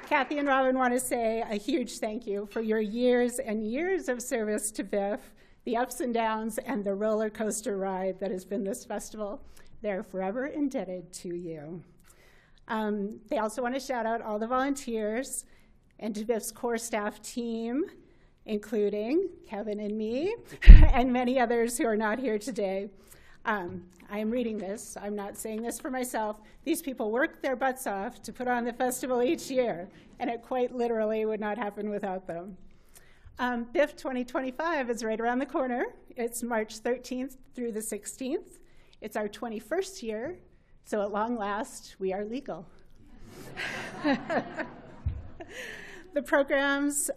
Speaker 16: Kathy and Robin want to say a huge thank you for your years and years of service to VIF, the ups and downs, and the roller coaster ride that has been this festival. They're forever indebted to you. They also want to shout out all the volunteers and to VIF's core staff team, including Kevin and me, and many others who are not here today. I am reading this. I'm not saying this for myself. These people work their butts off to put on the festival each year, and it quite literally would not happen without them. BIF 2025 is right around the corner. It's March 13th through the 16th. It's our 21st year, so at long last, we are legal. The programs,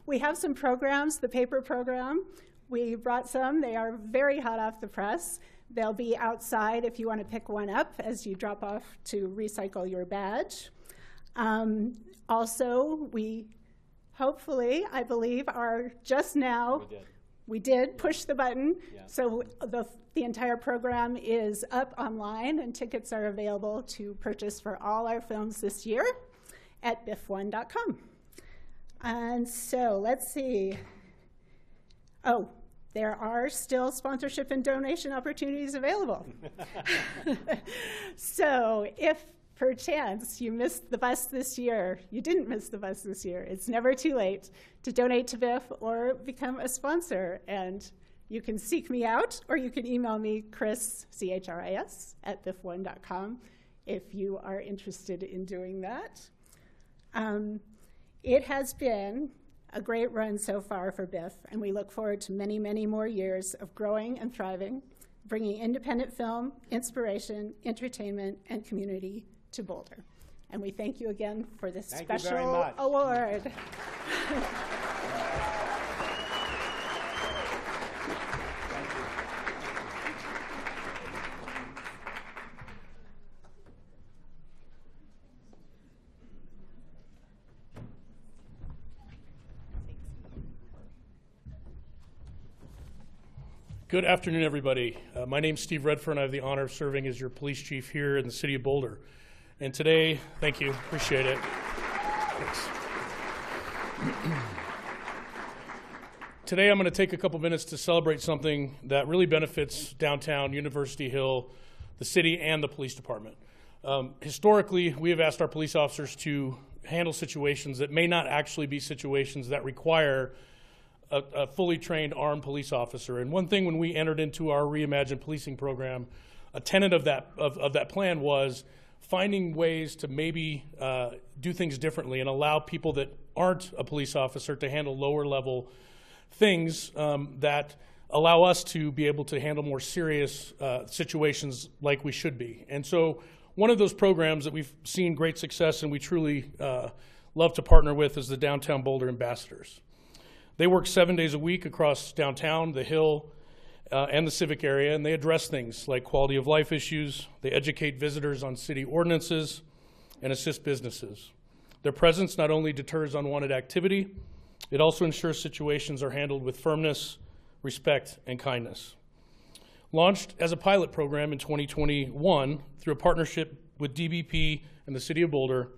Speaker 16: we have some programs, the paper program. We brought some. They are very hot off the press. They'll be outside if you want to pick one up as you drop off to recycle your badge. Also, we hopefully, I believe, are just now, we did push the button. Yeah. So the entire program is up online, and tickets are available to purchase for all our films this year at bif1.com. And so let's see. Oh, there are still sponsorship and donation opportunities available. So if perchance you missed the bus this year, you didn't miss the bus this year, it's never too late to donate to BIF or become a sponsor. And you can seek me out, or you can email me, Chris, C-H-R-I-S, at bif1.com if you are interested in doing that. It has been a great run so far for BIF, and we look forward to many, many more years of growing and thriving, bringing independent film, inspiration, entertainment, and community to Boulder. And we thank you again for this special award.
Speaker 18: Good afternoon, everybody. My name's Steve Redfern. I have the honor of serving as your police chief here in the city of Boulder. And today, thank you, appreciate it. Thanks. Today, I'm going to take a couple minutes to celebrate something that really benefits downtown, University Hill, the city, and the police department. Historically, we have asked our police officers to handle situations that may not actually be situations that require a fully trained armed police officer. And one thing when we entered into our reimagined policing program, a tenet of that plan was finding ways to maybe do things differently and allow people that aren't a police officer to handle lower level things that allow us to be able to handle more serious situations like we should be. And so one of those programs that we've seen great success and we truly love to partner with is the Downtown Boulder Ambassadors. They work 7 days a week across downtown, the Hill, and the civic area, and they address things like quality of life issues. They educate visitors on city ordinances and assist businesses. Their presence not only deters unwanted activity, it also ensures situations are handled with firmness, respect, and kindness. Launched as a pilot program in 2021 through a partnership with DBP and the City of Boulder,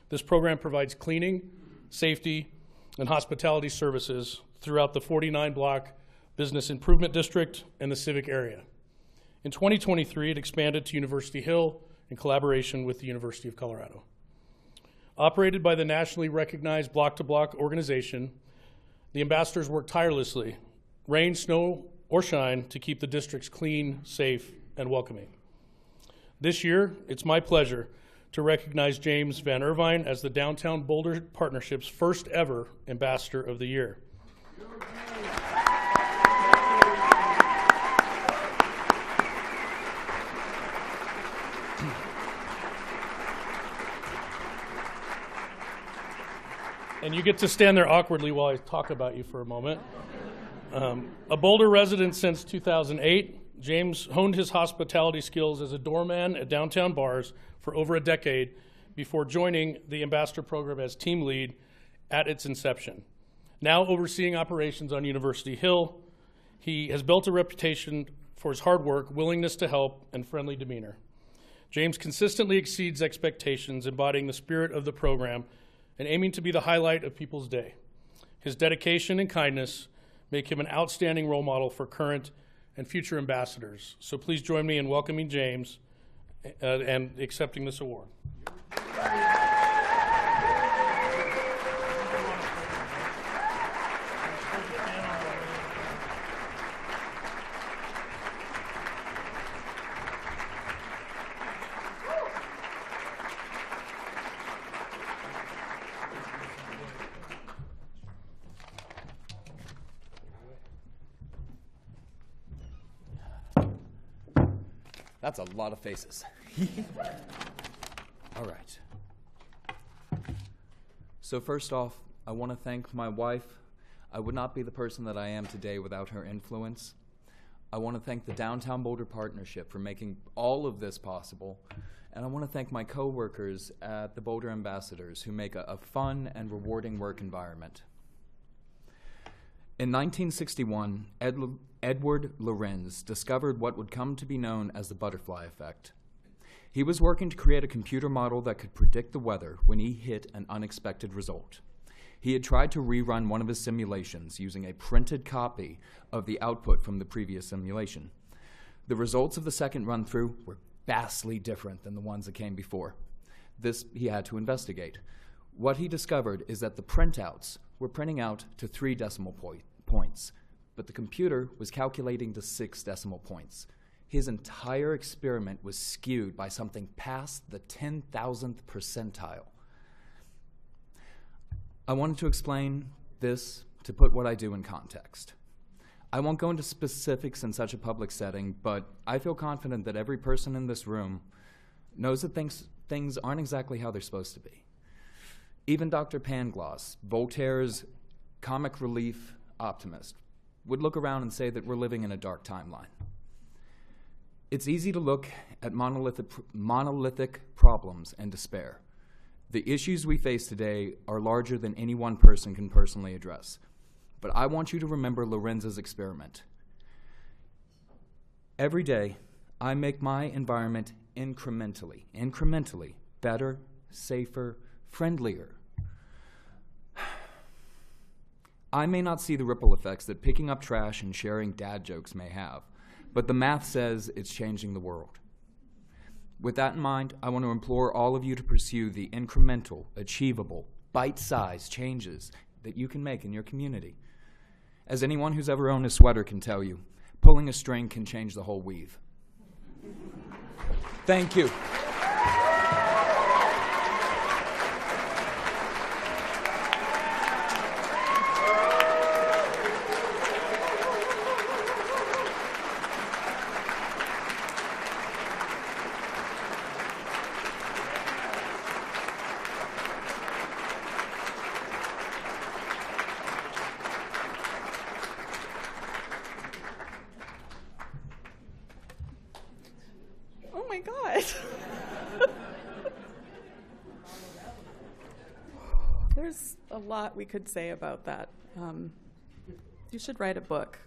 Speaker 18: this program provides cleaning, safety, and hospitality services throughout the 49-block Business Improvement District and the civic area. In 2023, it expanded to University Hill in collaboration with the University of Colorado. Operated by the nationally recognized Block to Block organization, the ambassadors work tirelessly, rain, snow, or shine, to keep the districts clean, safe, and welcoming. This year, it's my pleasure to recognize James Van Irvine as the Downtown Boulder Partnership's first ever Ambassador of the Year. And you get to stand there awkwardly while I talk about you for a moment. A Boulder resident since 2008, James honed his hospitality skills as a doorman at downtown bars for over a decade before joining the Ambassador Program as team lead at its inception. Now overseeing operations on University Hill, he has built a reputation for his hard work, willingness to help, and friendly demeanor. James consistently exceeds expectations, embodying the spirit of the program and aiming to be the highlight of people's day. His dedication and kindness make him an outstanding role model for current and future ambassadors. So please join me in welcoming James and accepting this award.
Speaker 17: That's a lot of faces. All right. So first off, I want to thank my wife. I would not be the person that I am today without her influence. I want to thank the Downtown Boulder Partnership for making all of this possible. And I want to thank my coworkers at the Boulder Ambassadors who make a fun and rewarding work environment. In 1961, Edward Lorenz discovered what would come to be known as the butterfly effect. He was working to create a computer model that could predict the weather when he hit an unexpected result. He had tried to rerun one of his simulations using a printed copy of the output from the previous simulation. The results of the second run-through were vastly different than the ones that came before. This he had to investigate. What he discovered is that the printouts were printing out to 3 decimal points, but the computer was calculating to 6 decimal points. His entire experiment was skewed by something past the 10,000th percentile. I wanted to explain this to put what I do in context. I won't go into specifics in such a public setting, but I feel confident that every person in this room knows that things aren't exactly how they're supposed to be. Even Dr. Pangloss, Voltaire's comic relief optimist, would look around and say that we're living in a dark timeline. It's easy to look at monolithic problems and despair. The issues we face today are larger than any one person can personally address. But I want you to remember Lorenz's experiment. Every day, I make my environment incrementally better, safer, friendlier. I may not see the ripple effects that picking up trash and sharing dad jokes may have, but the math says it's changing the world. With that in mind, I want to implore all of you to pursue the incremental, achievable, bite-sized changes that you can make in your community. As anyone who's ever owned a sweater can tell you, pulling a string can change the whole weave. Thank you.
Speaker 2: God. There's a lot we could say about that. You should write a book.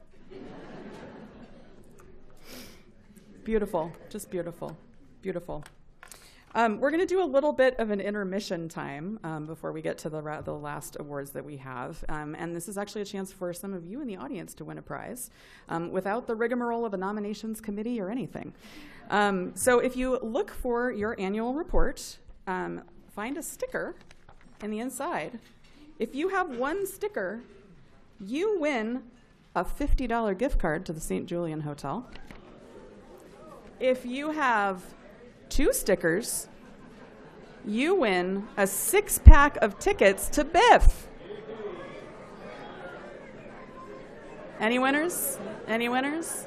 Speaker 2: Beautiful, just beautiful, beautiful. We're going to do a little bit of an intermission time before we get to the last awards that we have. And this is actually a chance for some of you in the audience to win a prize without the rigmarole of a nominations committee or anything. So if you look for your annual report, find a sticker in the inside. If you have one sticker, you win a $50 gift card to the St. Julian Hotel. If you have 2 stickers, you win a 6-pack of tickets to Biff. Any winners? Any winners?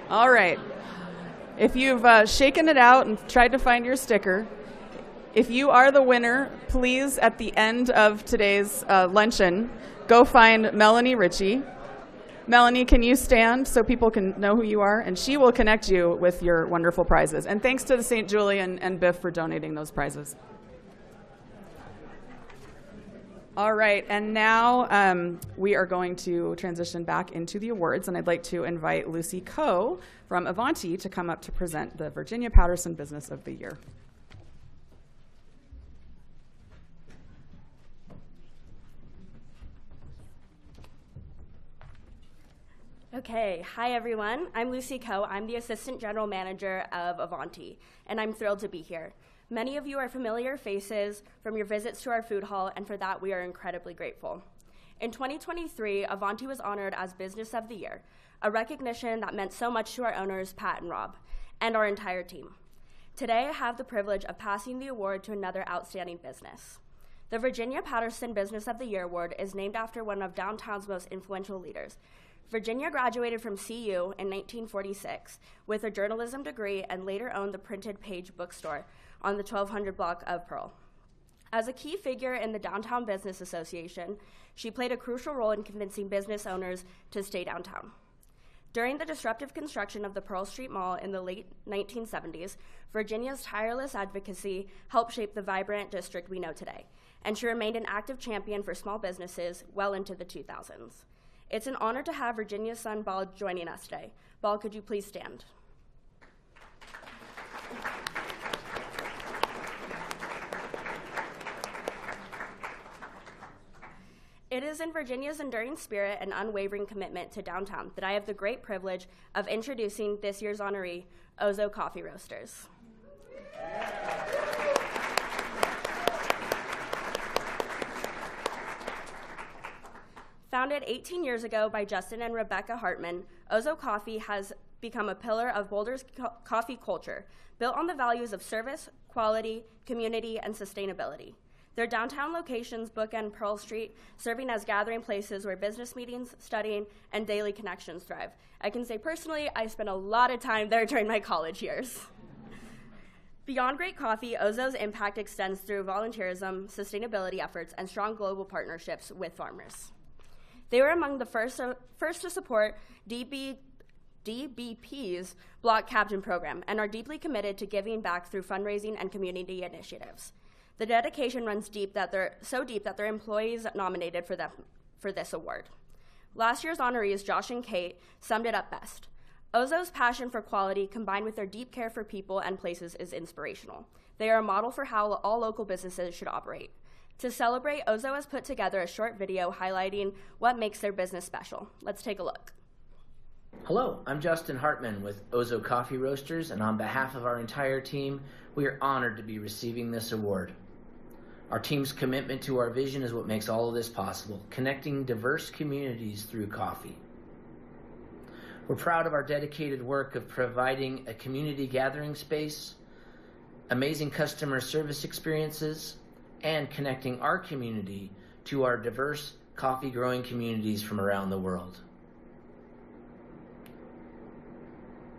Speaker 2: All right. If you've shaken it out and tried to find your sticker, if you are the winner, please, at the end of today's luncheon, go find Melanie Ritchie. Melanie, can you stand so people can know who you are? And she will connect you with your wonderful prizes. And thanks to the St. Julian and Biff for donating those prizes. All right, and now we are going to transition back into the awards, and I'd like to invite Lucy Coe from Avanti to come up to present the Virginia Patterson Business of the Year.
Speaker 19: Okay, hi everyone. I'm Lucy Coe. I'm the Assistant General Manager of Avanti, and I'm thrilled to be here. Many of you are familiar faces from your visits to our food hall, and for that we are incredibly grateful. In 2023, Avanti was honored as Business of the Year, a recognition that meant so much to our owners, Pat and Rob, and our entire team. Today, I have the privilege of passing the award to another outstanding business. The Virginia Patterson Business of the Year Award is named after one of downtown's most influential leaders. Virginia graduated from CU in 1946 with a journalism degree and later owned the Printed Page bookstore on the 1200 block of Pearl. As a key figure in the Downtown Business Association, she played a crucial role in convincing business owners to stay downtown. During the disruptive construction of the Pearl Street Mall in the late 1970s, Virginia's tireless advocacy helped shape the vibrant district we know today, and she remained an active champion for small businesses well into the 2000s. It's an honor to have Virginia's son, Bal, joining us today. Bal, could you please stand? It is in Virginia's enduring spirit and unwavering commitment to downtown that I have the great privilege of introducing this year's honoree, Ozo Coffee Roasters. Founded 18 years ago by Justin and Rebecca Hartman, Ozo Coffee has become a pillar of Boulder's coffee culture, built on the values of service, quality, community, and sustainability. Their downtown locations bookend Pearl Street, serving as gathering places where business meetings, studying, and daily connections thrive. I can say personally, I spent a lot of time there during my college years. Beyond great coffee, Ozo's impact extends through volunteerism, sustainability efforts, and strong global partnerships with farmers. They were among the first to support DBP's Block Captain program and are deeply committed to giving back through fundraising and community initiatives. The dedication runs deep that their employees nominated for them for this award. Last year's honorees, Josh and Kate, summed it up best. Ozo's passion for quality combined with their deep care for people and places is inspirational. They are a model for how all local businesses should operate. To celebrate, Ozo has put together a short video highlighting what makes their business special. Let's take a look.
Speaker 20: Hello, I'm Justin Hartman with Ozo Coffee Roasters, and on behalf of our entire team, we are honored to be receiving this award. Our team's commitment to our vision is what makes all of this possible, connecting diverse communities through coffee. We're proud of our dedicated work of providing a community gathering space, amazing customer service experiences, and connecting our community to our diverse coffee growing communities from around the world.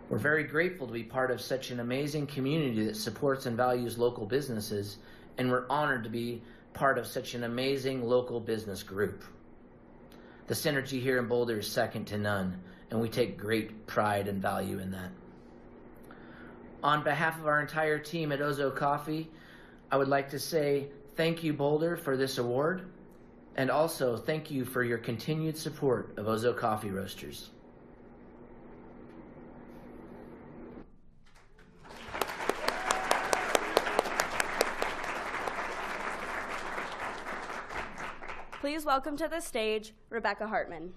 Speaker 20: We're very grateful to be part of such an amazing community that supports and values local businesses, and we're honored to be part of such an amazing local business group. The synergy here in Boulder is second to none, and we take great pride and value in that. On behalf of our entire team at Ozo Coffee, I would like to say thank you, Boulder, for this award, and also thank you for your continued support of Ozo Coffee Roasters.
Speaker 19: Please welcome to the stage Rebecca Hartman.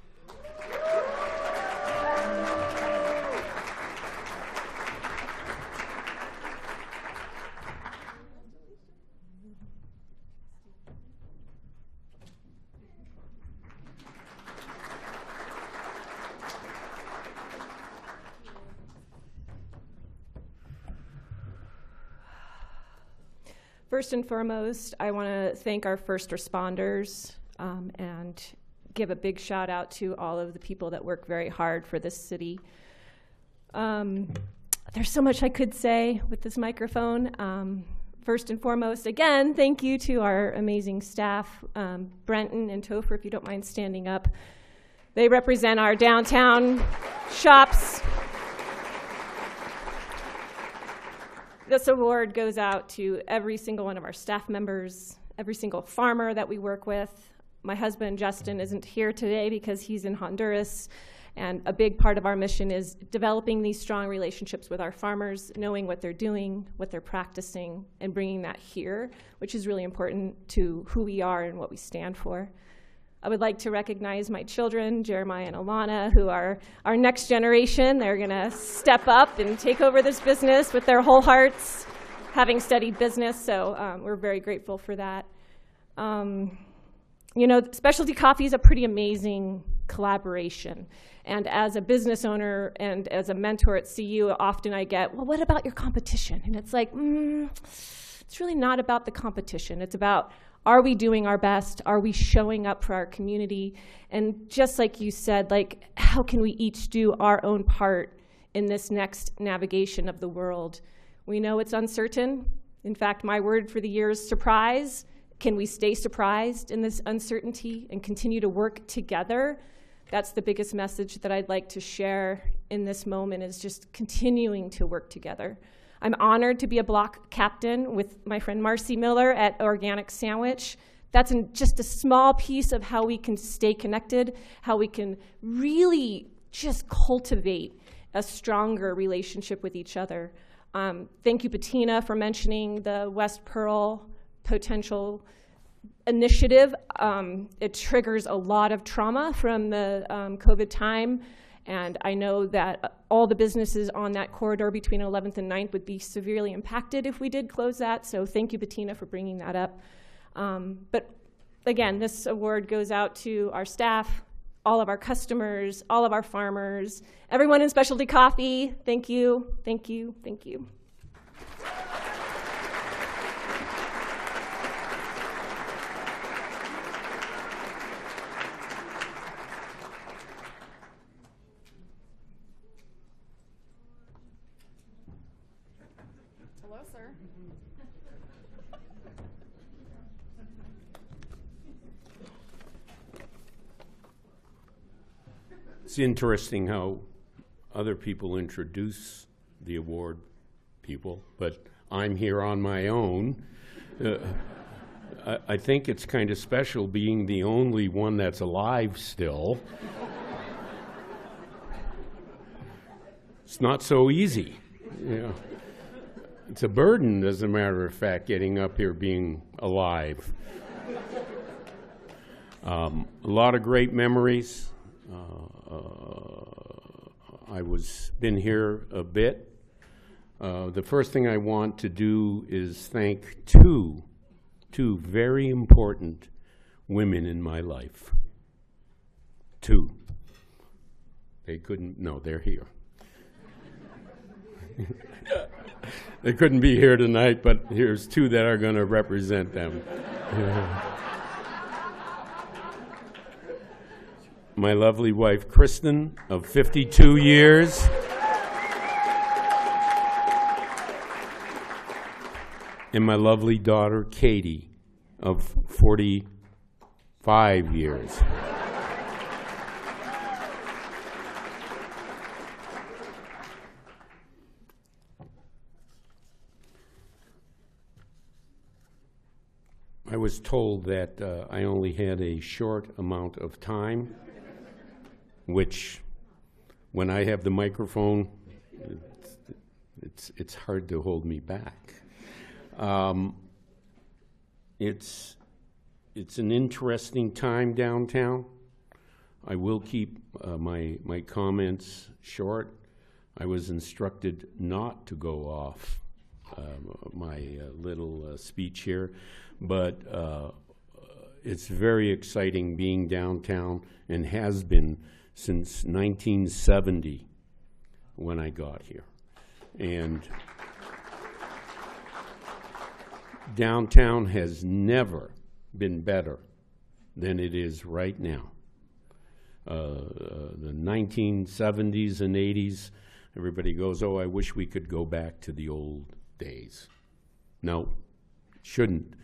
Speaker 21: First and foremost, I want to thank our first responders and give a big shout out to all of the people that work very hard for this city. There's so much I could say with this microphone. First and foremost, again, thank you to our amazing staff, Brenton and Topher, if you don't mind standing up. They represent our downtown shops. This award goes out to every single one of our staff members, every single farmer that we work with. My husband, Justin, isn't here today because he's in Honduras, and a big part of our mission is developing these strong relationships with our farmers, knowing what they're doing, what they're practicing, and bringing that here, which is really important to who we are and what we stand for. I would like to recognize my children, Jeremiah and Alana, who are our next generation. They're going to step up and take over this business with their whole hearts, having studied business, so we're very grateful for that. You know, specialty coffee is a pretty amazing collaboration. And as a business owner and as a mentor at CU, often I get, well, what about your competition? And it's like, it's really not about the competition. It's about, are we doing our best? Are we showing up for our community? And just like you said, like, how can we each do our own part in this next navigation of the world? We know it's uncertain. In fact, my word for the year is surprise. Can we stay surprised in this uncertainty and continue to work together? That's the biggest message that I'd like to share in this moment, is just continuing to work together. I'm honored to be a block captain with my friend Marcy Miller at Organic Sandwich. That's just a small piece of how we can stay connected, how we can really just cultivate a stronger relationship with each other. Thank you, Bettina, for mentioning the West Pearl potential initiative. It triggers a lot of trauma from the COVID time. And I know that all the businesses on that corridor between 11th and 9th would be severely impacted if we did close that. So thank you, Bettina, for bringing that up. But again, this award goes out to our staff, all of our customers, all of our farmers, everyone in specialty coffee. Thank you, thank you, thank you.
Speaker 2: Hello, sir.
Speaker 22: It's interesting how other people introduce the award people, but I'm here on my own. I think it's kind of special being the only one that's alive still. It's not so easy. You know. It's a burden, as a matter of fact, getting up here being alive. A lot of great memories. I been here a bit. The first thing I want to do is thank two very important women in my life. Two. They couldn't, no, they're here. They couldn't be here tonight, but here's two that are going to represent them. My lovely wife, Kristen, of 52 years. And my lovely daughter, Katie, of 45 years. I was told that I only had a short amount of time, which, when I have the microphone, it's hard to hold me back. It's an interesting time downtown. I will keep my comments short. I was instructed not to go off my little speech here, but it's very exciting being downtown, and has been since 1970 when I got here. And downtown has never been better than it is right now. The 1970s and 80s, everybody goes, oh, I wish we could go back to the old days. No, shouldn't.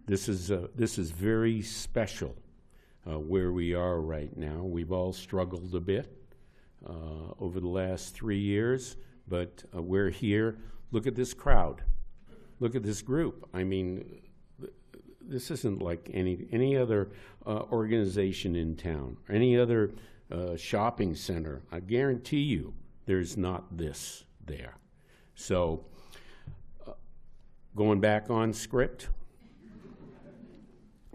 Speaker 22: This is very special where we are right now. We've all struggled a bit over the last 3 years, but we're here. Look at this crowd. Look at this group. I mean, this isn't like any other organization in town, or any other shopping center. I guarantee you there's not this there. So, going back on script,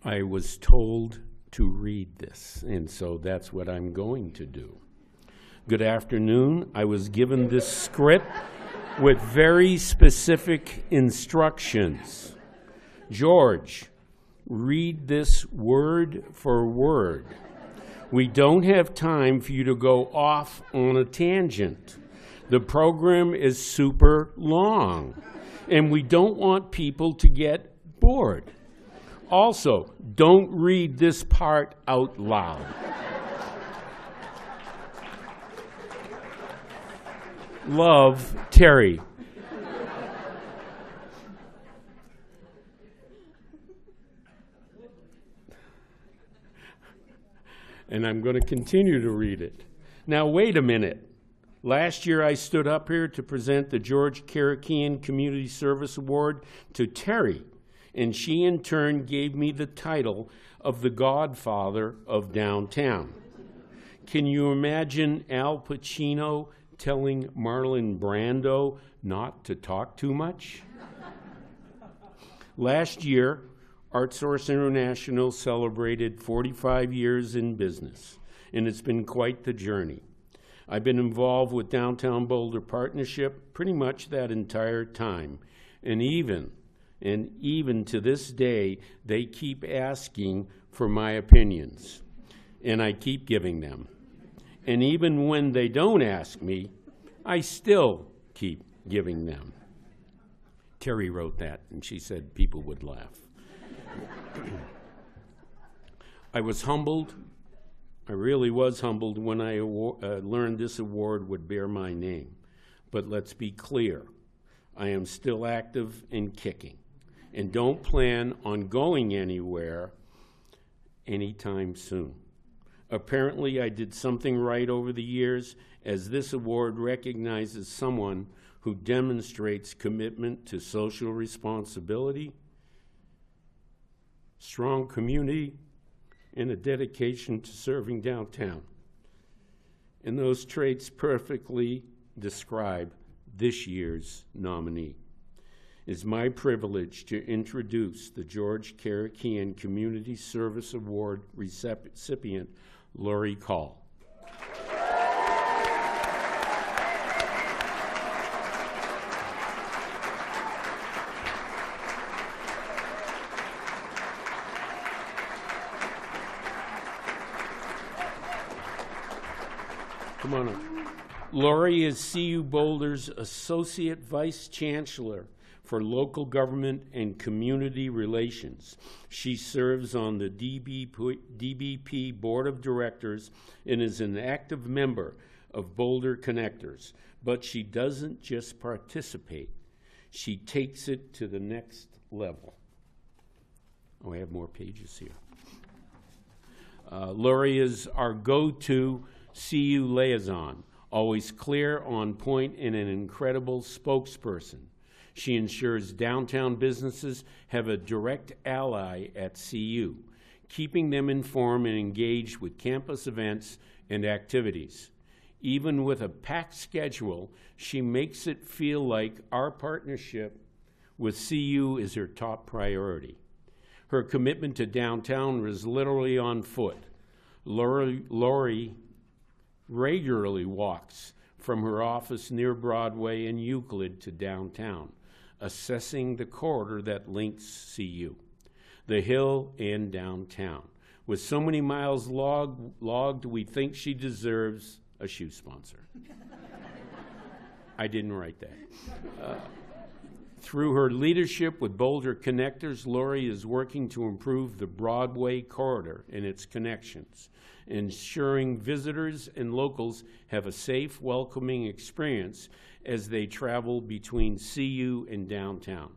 Speaker 22: I was told to read this, and so that's what I'm going to do. Good afternoon. I was given this script with very specific instructions. George, read this word for word. We don't have time for you to go off on a tangent. The program is super long, and we don't want people to get bored. Also, don't read this part out loud. Love, Terry. And I'm going to continue to read it. Now, wait a minute. Last year, I stood up here to present the George Karakian Community Service Award to Terry, and she in turn gave me the title of the Godfather of Downtown. Can you imagine Al Pacino telling Marlon Brando not to talk too much? Last year, ArtSource International celebrated 45 years in business, and it's been quite the journey. I've been involved with Downtown Boulder Partnership pretty much that entire time, and even to this day, they keep asking for my opinions, and I keep giving them. And even when they don't ask me, I still keep giving them. Terry wrote that, and she said people would laugh. I was humbled. I really was humbled when I learned this award would bear my name. But let's be clear, I am still active and kicking, and don't plan on going anywhere anytime soon. Apparently, I did something right over the years, as this award recognizes someone who demonstrates commitment to social responsibility, strong community, and a dedication to serving downtown. And those traits perfectly describe this year's nominee. It's my privilege to introduce the George Karakian Community Service Award recipient, Lori Call. Come on up. Lori is CU Boulder's Associate Vice Chancellor for Local Government and Community Relations. She serves on the DBP Board of Directors and is an active member of Boulder Connectors. But she doesn't just participate, she takes it to the next level. Oh, I have more pages here. Lori is our go-to CU liaison, always clear, on point, and an incredible spokesperson. She ensures downtown businesses have a direct ally at CU, keeping them informed and engaged with campus events and activities. Even with a packed schedule, she makes it feel like our partnership with CU is her top priority. Her commitment to downtown was literally on foot. Lori regularly walks from her office near Broadway and Euclid to downtown, assessing the corridor that links CU, the Hill, and downtown. With so many miles logged, we think she deserves a shoe sponsor. I didn't write that. Through her leadership with Boulder Connectors, Lori is working to improve the Broadway corridor and its connections, ensuring visitors and locals have a safe, welcoming experience as they travel between CU and downtown.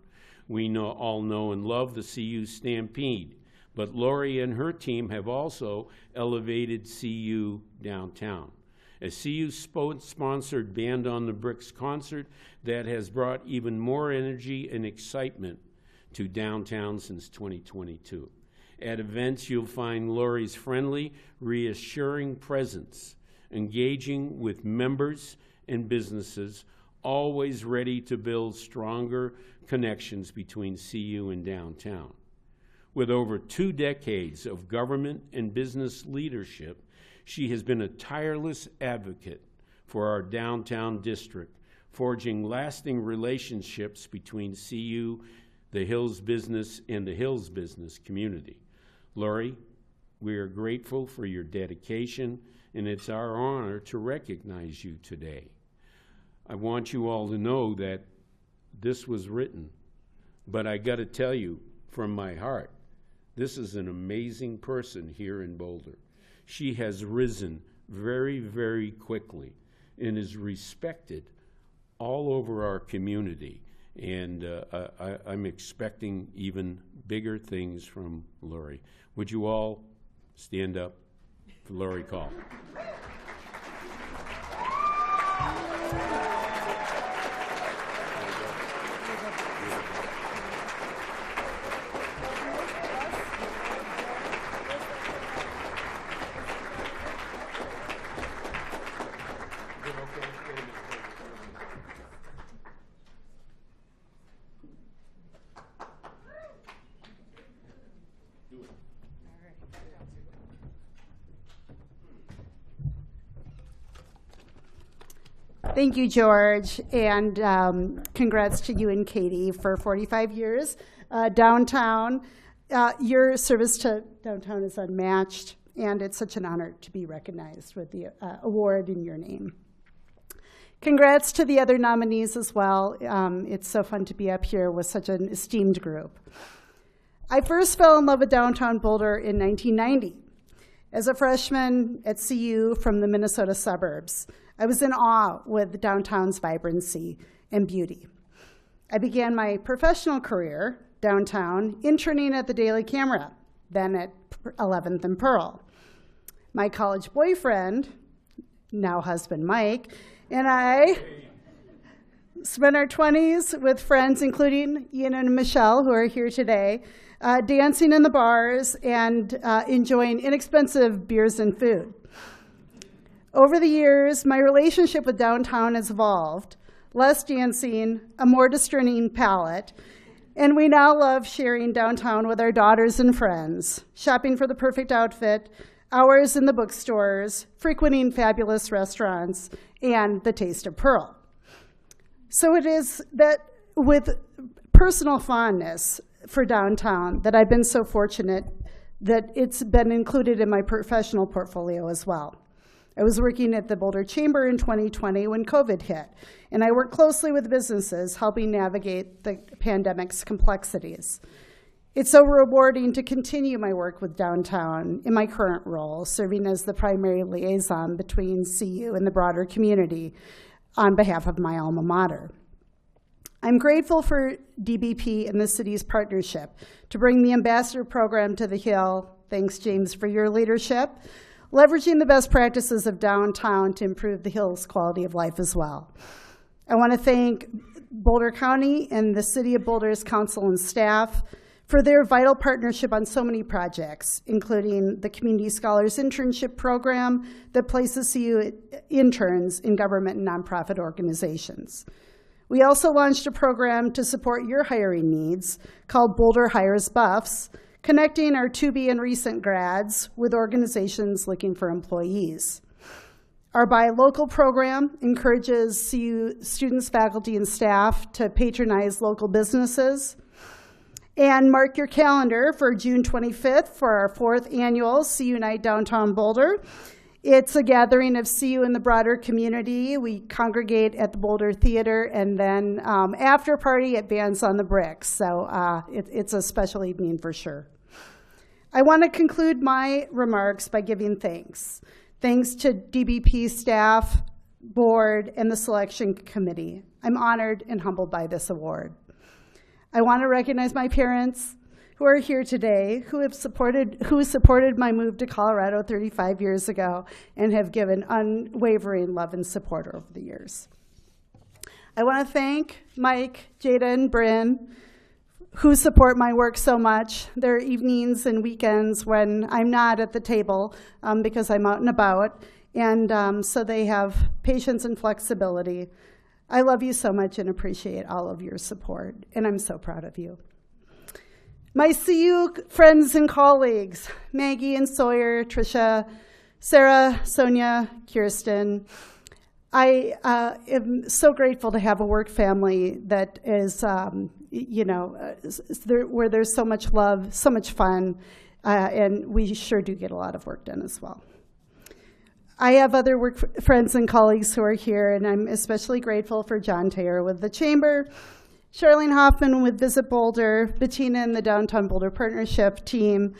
Speaker 22: We all know and love the CU Stampede, but Lori and her team have also elevated CU downtown. A CU-sponsored Band on the Bricks concert that has brought even more energy and excitement to downtown since 2022. At events, you'll find Lori's friendly, reassuring presence, engaging with members and businesses, always ready to build stronger connections between CU and downtown. With over 2 decades of government and business leadership, she has been a tireless advocate for our downtown district, forging lasting relationships between CU, the Hills business, and the Hills business community. Lori, we are grateful for your dedication, and it's our honor to recognize you today. I want you all to know that this was written, but I got to tell you from my heart, this is an amazing person here in Boulder. She has risen very, very quickly and is respected all over our community. And I'm expecting even bigger things from Lori. Would you all stand up for Lori Call?
Speaker 3: Thank you, George, and congrats to you and Katie for 45 years. Downtown, your service to downtown is unmatched, and it's such an honor to be recognized with the award in your name. Congrats to the other nominees as well. It's so fun to be up here with such an esteemed group. I first fell in love with downtown Boulder in 1990 as a freshman at CU from the Minnesota suburbs. I was in awe with downtown's vibrancy and beauty. I began my professional career downtown interning at the Daily Camera, then at 11th and Pearl. My college boyfriend, now husband Mike, and I spent our 20s with friends, including Ian and Michelle, who are here today, dancing in the bars and enjoying inexpensive beers and food. Over the years, my relationship with downtown has evolved. Less dancing, a more discerning palate, and we now love sharing downtown with our daughters and friends, shopping for the perfect outfit, hours in the bookstores, frequenting fabulous restaurants, and the taste of Pearl. So it is that with personal fondness for downtown that I've been so fortunate that it's been included in my professional portfolio as well. I was working at the Boulder Chamber in 2020 when COVID hit, and I worked closely with businesses helping navigate the pandemic's complexities. It's so rewarding to continue my work with downtown in my current role, serving as the primary liaison between CU and the broader community on behalf of my alma mater. I'm grateful for DBP and the city's partnership to bring the ambassador program to the Hill. Thanks, James, for your leadership. Leveraging the best practices of downtown to improve the Hill's quality of life as well. I want to thank Boulder County and the City of Boulder's council and staff for their vital partnership on so many projects, including the Community Scholars Internship Program that places CU interns in government and nonprofit organizations. We also launched a program to support your hiring needs called Boulder Hires Buffs, connecting our to-be and recent grads with organizations looking for employees. Our Buy Local program encourages CU students, faculty, and staff to patronize local businesses. And mark your calendar for June 25th for our 4th annual CU Night Downtown Boulder. It's a gathering of CU in the broader community. We congregate at the Boulder Theater, and then after party at Bands on the Bricks. So it's a special evening for sure. I want to conclude my remarks by giving thanks. Thanks to DBP staff, board, and the selection committee. I'm honored and humbled by this award. I want to recognize my parents who are here today, who supported my move to Colorado 35 years ago and have given unwavering love and support over the years. I want to thank Mike, Jada, and Bryn, who support my work so much. There are evenings and weekends when I'm not at the table because I'm out and about, and so they have patience and flexibility. I love you so much and appreciate all of your support, and I'm so proud of you. My CU friends and colleagues, Maggie and Sawyer, Tricia, Sarah, Sonia, Kirsten, I am so grateful to have a work family that is, where there's so much love, so much fun, and we sure do get a lot of work done as well. I have other work friends and colleagues who are here, and I'm especially grateful for John Taylor with the Chamber, Charlene Hoffman with Visit Boulder, Bettina and the Downtown Boulder Partnership team,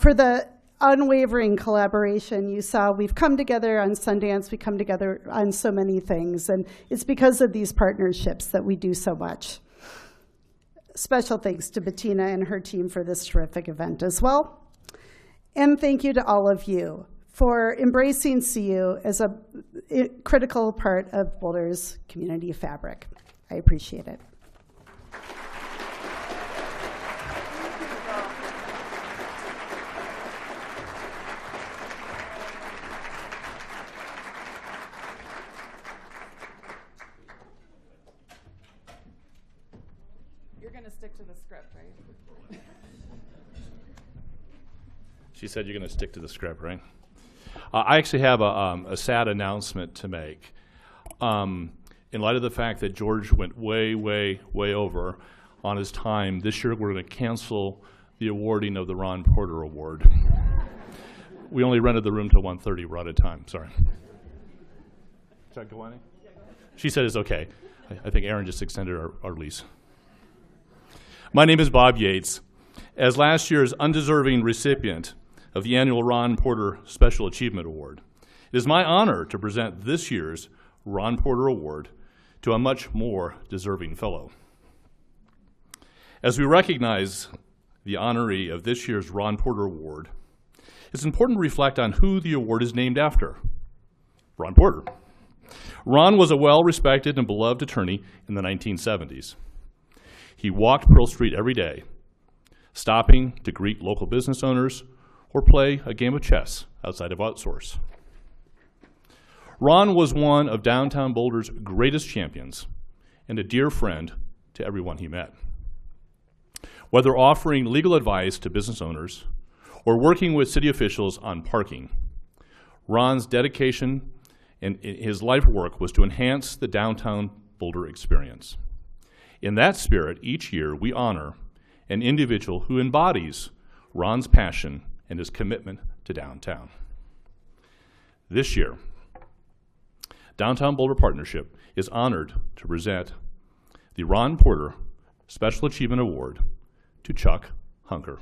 Speaker 3: for the unwavering collaboration. You saw we've come together on Sundance, we come together on so many things, and it's because of these partnerships that we do so much. Special thanks to Bettina and her team for this terrific event as well. And thank you to all of you for embracing CU as a critical part of Boulder's community fabric. I appreciate it.
Speaker 2: You're going to stick to the script, right?
Speaker 4: She said you're going to stick to the script, right? I actually have a sad announcement to make. In light of the fact that George went way, way, way over on his time, this year we're going to cancel the awarding of the Ron Porter Award. We only rented the room till 1:30. We're out of time. Sorry. Should I go on? She said it's okay. I think Aaron just extended our lease. My name is Bob Yates. As last year's undeserving recipient of the annual Ron Porter Special Achievement Award, it is my honor to present this year's Ron Porter Award to a much more deserving fellow. As we recognize the honoree of this year's Ron Porter Award, it's important to reflect on who the award is named after: Ron Porter. Ron was a well-respected and beloved attorney in the 1970s. He walked Pearl Street every day, stopping to greet local business owners or play a game of chess outside of Outsource. Ron was one of downtown Boulder's greatest champions and a dear friend to everyone he met. Whether offering legal advice to business owners or working with city officials on parking, Ron's dedication and his life work was to enhance the downtown Boulder experience. In that spirit, each year we honor an individual who embodies Ron's passion and his commitment to downtown. This year, Downtown Boulder Partnership is honored to present the Ron Porter Special Achievement Award to Chuck Hunker.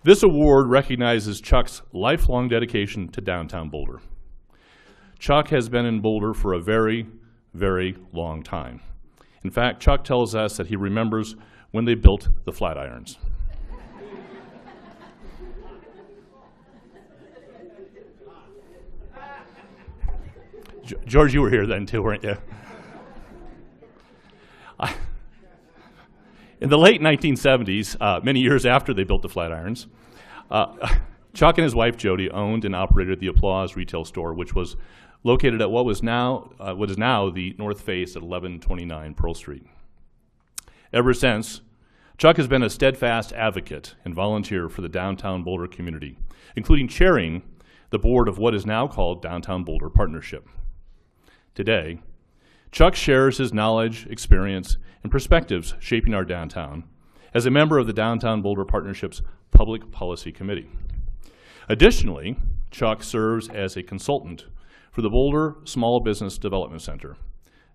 Speaker 4: This award recognizes Chuck's lifelong dedication to downtown Boulder. Chuck has been in Boulder for a very, very long time. In fact, Chuck tells us that he remembers when they built the Flatirons. George, you were here then too, weren't you? In the late 1970s, many years after they built the Flatirons, Chuck and his wife Jody owned and operated the Applause retail store, which was located at what is now the north face at 1129 Pearl Street. Ever since, Chuck has been a steadfast advocate and volunteer for the downtown Boulder community, including chairing the board of what is now called Downtown Boulder Partnership. Today, Chuck shares his knowledge, experience, and perspectives shaping our downtown as a member of the Downtown Boulder Partnership's Public Policy Committee. Additionally, Chuck serves as a consultant for the Boulder Small Business Development Center,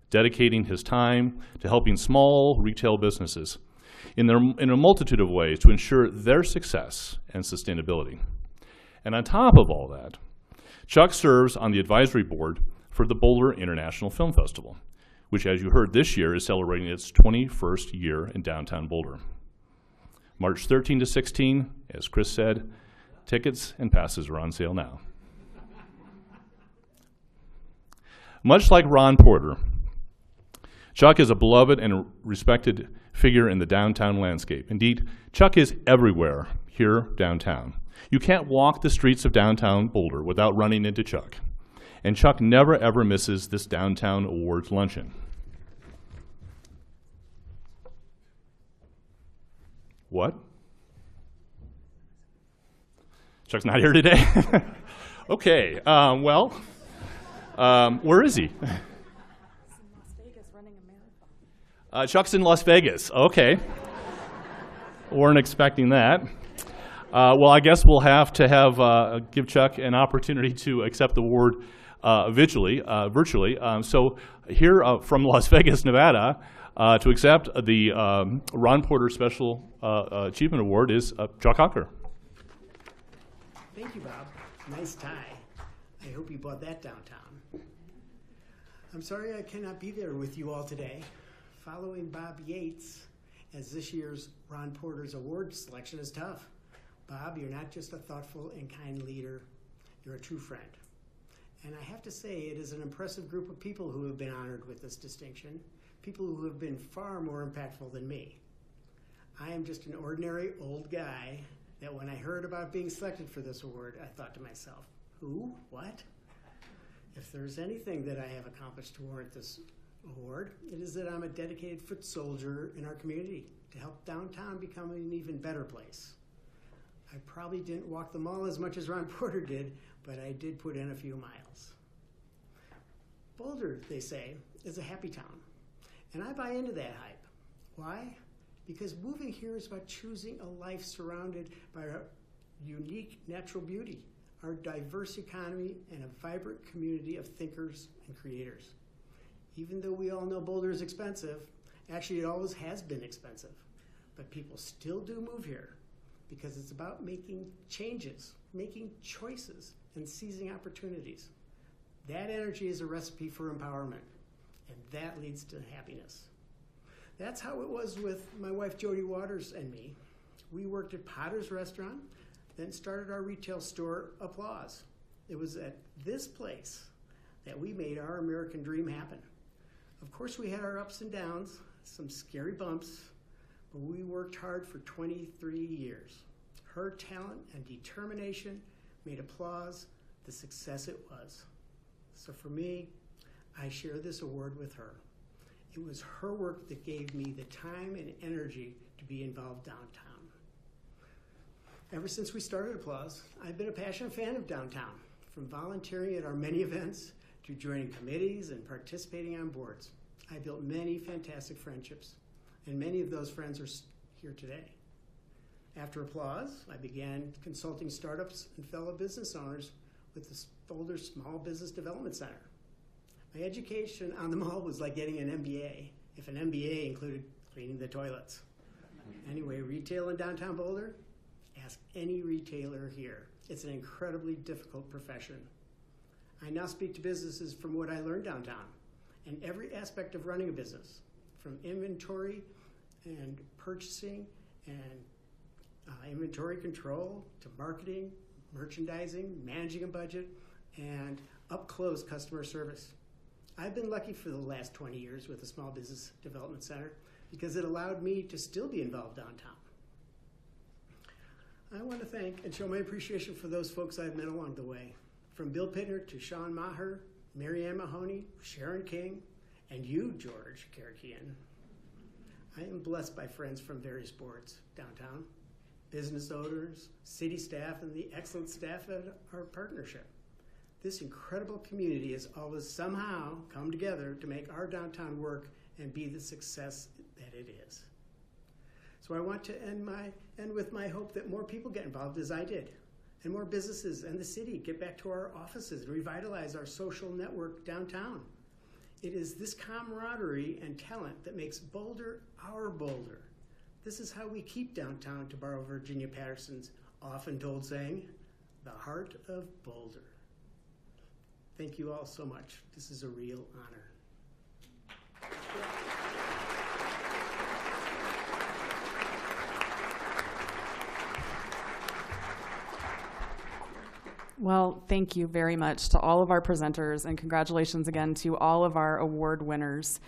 Speaker 4: dedicating his time to helping small retail businesses in a multitude of ways to ensure their success and sustainability. And on top of all that, Chuck serves on the advisory board for the Boulder International Film Festival, which, as you heard, this year is celebrating its 21st year in downtown Boulder. March 13 to 16, as Chris said, tickets and passes are on sale now. Much like Ron Porter, Chuck is a beloved and respected figure in the downtown landscape. Indeed, Chuck is everywhere here downtown. You can't walk the streets of downtown Boulder without running into Chuck. And Chuck never ever misses this Downtown Awards luncheon. What? Chuck's not here today? Okay, where is he? Chuck's in Las Vegas. Okay. Weren't expecting that. Well, I guess we'll have to give Chuck an opportunity to accept the award virtually. So here from Las Vegas, Nevada, to accept the Ron Porter Special Achievement Award is Chuck Hunker.
Speaker 6: Thank you, Bob. Nice tie. I hope you bought that downtown. I'm sorry I cannot be there with you all today. Following Bob Yates as this year's Ron Porter's award selection is tough. Bob, you're not just a thoughtful and kind leader, you're a true friend. And I have to say, it is an impressive group of people who have been honored with this distinction, people who have been far more impactful than me. I am just an ordinary old guy that when I heard about being selected for this award, I thought to myself, who? What? If there's anything that I have accomplished to warrant this award, it is that I'm a dedicated foot soldier in our community to help downtown become an even better place. I probably didn't walk the mall as much as Ron Porter did, but I did put in a few miles. Boulder, they say, is a happy town, and I buy into that hype. Why? Because moving here is about choosing a life surrounded by our unique natural beauty, our diverse economy, and a vibrant community of thinkers and creators. Even though we all know Boulder is expensive, actually it always has been expensive, but people still do move here because it's about making changes, making choices, and seizing opportunities. That energy is a recipe for empowerment, and that leads to happiness. That's how it was with my wife Jody Waters and me. We worked at Potter's Restaurant, then started our retail store, Applause. It was at this place that we made our American dream happen. Of course, we had our ups and downs, some scary bumps, but we worked hard for 23 years. Her talent and determination made Applause the success it was. So for me, I share this award with her. It was her work that gave me the time and energy to be involved downtown. Ever since we started Applause, I've been a passionate fan of downtown, from volunteering at our many events to joining committees and participating on boards. I built many fantastic friendships, and many of those friends are here today. After Applause, I began consulting startups and fellow business owners with the Boulder Small Business Development Center. My education on the mall was like getting an MBA, if an MBA included cleaning the toilets. Anyway, retail in downtown Boulder, ask any retailer here. It's an incredibly difficult profession. I now speak to businesses from what I learned downtown and every aspect of running a business, from inventory and purchasing and inventory control to marketing, merchandising, managing a budget, and up-close customer service. I've been lucky for the last 20 years with the Small Business Development Center because it allowed me to still be involved downtown. I want to thank and show my appreciation for those folks I've met along the way, from Bill Pittner to Sean Maher, Mary Ann Mahoney, Sharon King, and you, George Karakian. I am blessed by friends from various boards downtown, business owners, city staff, and the excellent staff at our partnership. This incredible community has always somehow come together to make our downtown work and be the success that it is. So I want to end with my hope that more people get involved as I did, and more businesses and the city get back to our offices and revitalize our social network downtown. It is this camaraderie and talent that makes Boulder our Boulder. This is how we keep downtown, to borrow Virginia Patterson's often told saying, the heart of Boulder. Thank you all so much. This is a real honor.
Speaker 2: Well, thank you very much to all of our presenters, and congratulations again to all of our award winners.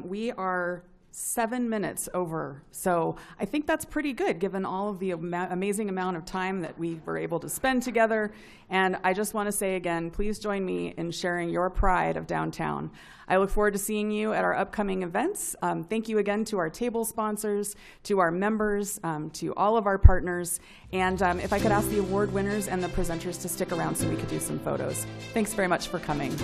Speaker 2: We are 7 minutes over, so I think that's pretty good given all of the amazing amount of time that we were able to spend together. And I just want to say again, please join me in sharing your pride of downtown. I look forward to seeing you at our upcoming events. Thank you again to our table sponsors, to our members, to all of our partners. And if I could ask the award winners and the presenters to stick around so we could do some photos. Thanks very much for coming.